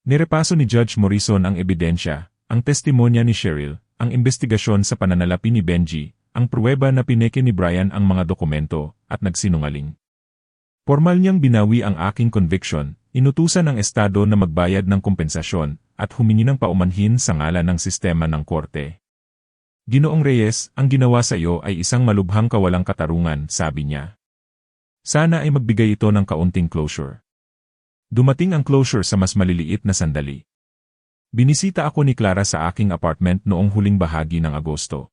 Speaker 1: Nirepaso ni Judge Morrison ang ebidensya, ang testimonya ni Cheryl, ang investigasyon sa pananalapi ni Benji, ang pruweba na pineke ni Brian ang mga dokumento, at nagsinungaling. Formal niyang binawi ang aking conviction, inutusan ang estado na magbayad ng kompensasyon, at humingi ng paumanhin sa ngalan ng sistema ng korte. Ginoong Reyes, ang ginawa sa iyo ay isang malubhang kawalang katarungan, sabi niya. Sana ay magbigay ito ng kaunting closure. Dumating ang closure sa mas maliliit na sandali. Binisita ako ni Clara sa aking apartment noong huling bahagi ng Agosto.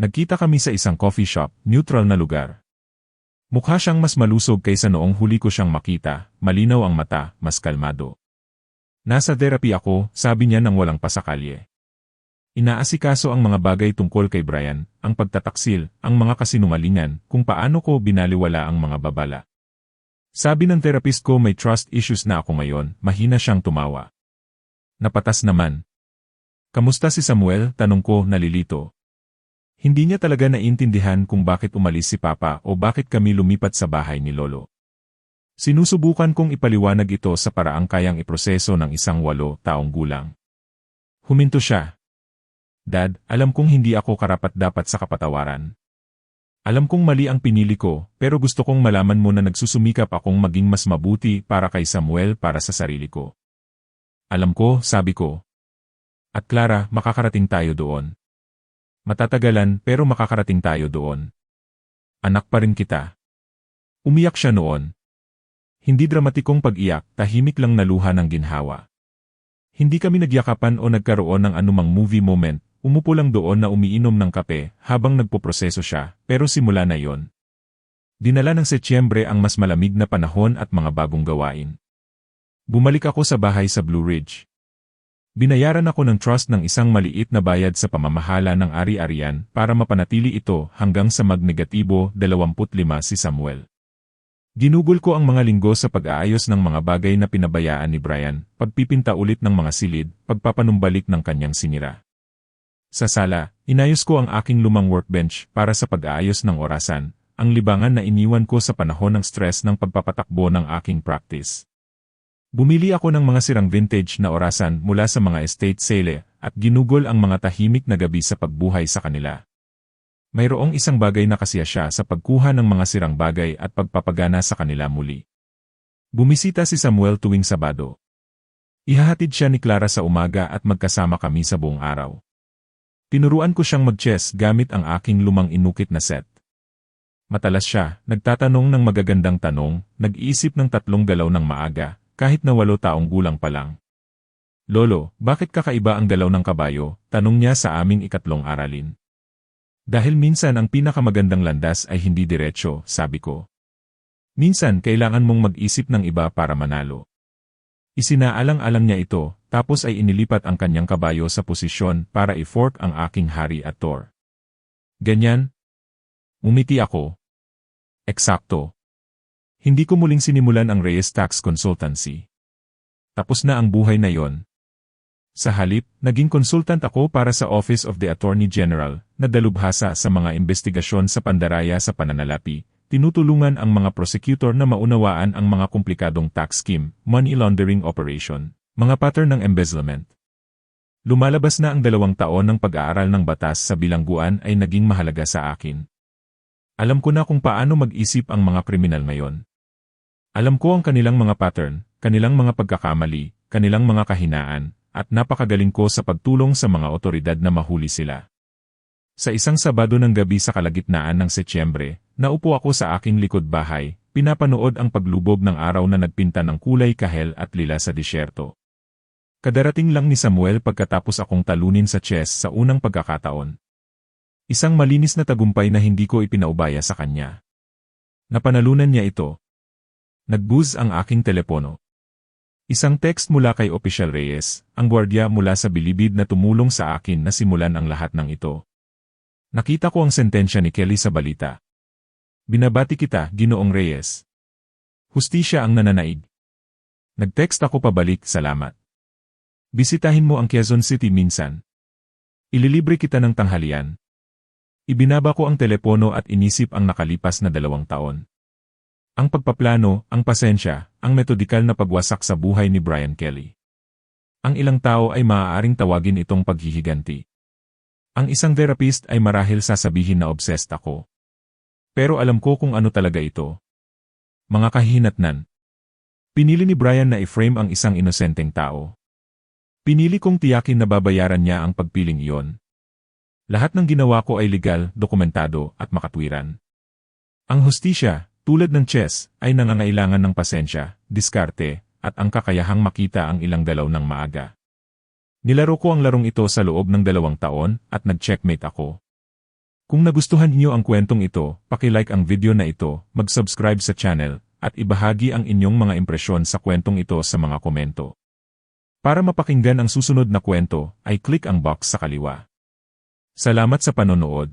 Speaker 1: Nagkita kami sa isang coffee shop, neutral na lugar. Mukha siyang mas malusog kaysa noong huli ko siyang makita, malinaw ang mata, mas kalmado. Nasa therapy ako, sabi niya nang walang pasakalye. Inaasikaso ang mga bagay tungkol kay Brian, ang pagtataksil, ang mga kasinungalingan, kung paano ko binaliwala ang mga babala. Sabi ng therapist ko may trust issues na ako ngayon, mahina siyang tumawa. Napatas naman. Kamusta si Samuel? Tanong ko, nalilito. Hindi niya talaga naintindihan kung bakit umalis si Papa o bakit kami lumipat sa bahay ni Lolo. Sinusubukan kong ipaliwanag ito sa paraang kayang iproseso ng isang 8 taong gulang. Huminto siya. Dad, alam kong hindi ako karapat-dapat sa kapatawaran. Alam kong mali ang pinili ko, pero gusto kong malaman mo na nagsusumikap akong maging mas mabuti para kay Samuel para sa sarili ko. Alam ko, sabi ko. At Clara, makakarating tayo doon. Matatagalan pero makakarating tayo doon. Anak pa rin kita. Umiyak siya noon. Hindi dramatikong pag-iyak, tahimik lang na luha ng ginhawa. Hindi kami nagyakapan o nagkaroon ng anumang movie moment. Umupo lang doon na umiinom ng kape habang nagpoproseso siya, pero simula na yon. Dinala ng Setyembre ang mas malamig na panahon at mga bagong gawain. Bumalik ako sa bahay sa Blue Ridge. Binayaran ako ng trust ng isang maliit na bayad sa pamamahala ng ari-arian para mapanatili ito hanggang sa mag-negatibo 25 si Samuel. Ginugol ko ang mga linggo sa pag-aayos ng mga bagay na pinabayaan ni Brian, pagpipinta ulit ng mga silid, pagpapanumbalik ng kanyang sinira. Sa sala, inayos ko ang aking lumang workbench para sa pag-aayos ng orasan, ang libangan na iniwan ko sa panahon ng stress ng pagpapatakbo ng aking practice. Bumili ako ng mga sirang vintage na orasan mula sa mga estate sale at ginugol ang mga tahimik na gabi sa pagbuhay sa kanila. Mayroong isang bagay na kasiya siya sa pagkuha ng mga sirang bagay at pagpapagana sa kanila muli. Bumisita si Samuel tuwing Sabado. Ihahatid siya ni Clara sa umaga at magkasama kami sa buong araw. Tinuruan ko siyang mag-chess gamit ang aking lumang inukit na set. Matalas siya, nagtatanong ng magagandang tanong, nag-iisip ng 3 galaw ng maaga, kahit na 8 taong gulang pa lang. Lolo, bakit kakaiba ang galaw ng kabayo? Tanong niya sa aming 2 aralin. Dahil minsan ang pinakamagandang landas ay hindi diretsyo, sabi ko. Minsan kailangan mong mag-isip ng iba para manalo. Isinaalang-alang niya ito, tapos ay inilipat ang kanyang kabayo sa posisyon para i-fork ang aking hari at Thor. Ganyan? Umiti ako. Eksakto. Hindi ko muling sinimulan ang Reyes Tax Consultancy. Tapos na ang buhay na yon. Sa halip, naging consultant ako para sa Office of the Attorney General, na dalubhasa sa mga investigasyon sa pandaraya sa pananalapi, tinutulungan ang mga prosecutor na maunawaan ang mga komplikadong tax scheme, money laundering operation, mga pattern ng embezzlement. Lumalabas na ang 2 taon ng pag-aaral ng batas sa bilangguan ay naging mahalaga sa akin. Alam ko na kung paano mag-isip ang mga kriminal ngayon. Alam ko ang kanilang mga pattern, kanilang mga pagkakamali, kanilang mga kahinaan, at napakagaling ko sa pagtulong sa mga otoridad na mahuli sila. Sa isang Sabado ng gabi sa kalagitnaan ng Setyembre, naupo ako sa aking likod bahay, pinapanood ang paglubog ng araw na nagpinta ng kulay kahel at lila sa disyerto. Kadarating lang ni Samuel pagkatapos akong talunin sa chess sa unang pagkakataon. Isang malinis na tagumpay na hindi ko ipinaubaya sa kanya. Napanalunan niya ito. Nag-buzz ang aking telepono. Isang text mula kay Opisyal Reyes, ang gwardiya mula sa bilibid na tumulong sa akin na simulan ang lahat ng ito. Nakita ko ang sentensya ni Kelly sa balita. Binabati kita, Ginoong Reyes. Hustisya ang nananaig. Nag-text ako pabalik, salamat. Bisitahin mo ang Quezon City minsan. Ililibre kita ng tanghalian. Ibinaba ko ang telepono at inisip ang nakalipas na 2 taon. Ang pagpaplano, ang pasensya, ang metodikal na pagwasak sa buhay ni Brian Kelly. Ang ilang tao ay maaaring tawagin itong paghihiganti. Ang isang therapist ay marahil sasabihin na obsessed ako. Pero alam ko kung ano talaga ito. Mga kahihinatnan. Pinili ni Brian na i-frame ang isang inosenteng tao. Pinili kong tiyakin na babayaran niya ang pagpiling iyon. Lahat ng ginawa ko ay legal, dokumentado, at makatwiran. Ang hustisya, tulad ng chess, ay nangangailangan ng pasensya, diskarte, at ang kakayahang makita ang ilang galaw ng maaga. Nilaro ko ang larong ito sa loob ng 2 taon at nag-checkmate ako. Kung nagustuhan niyo ang kwentong ito, paki-like ang video na ito, mag-subscribe sa channel, at ibahagi ang inyong mga impresyon sa kwentong ito sa mga komento. Para mapakinggan ang susunod na kwento, ay click ang box sa kaliwa. Salamat sa panonood.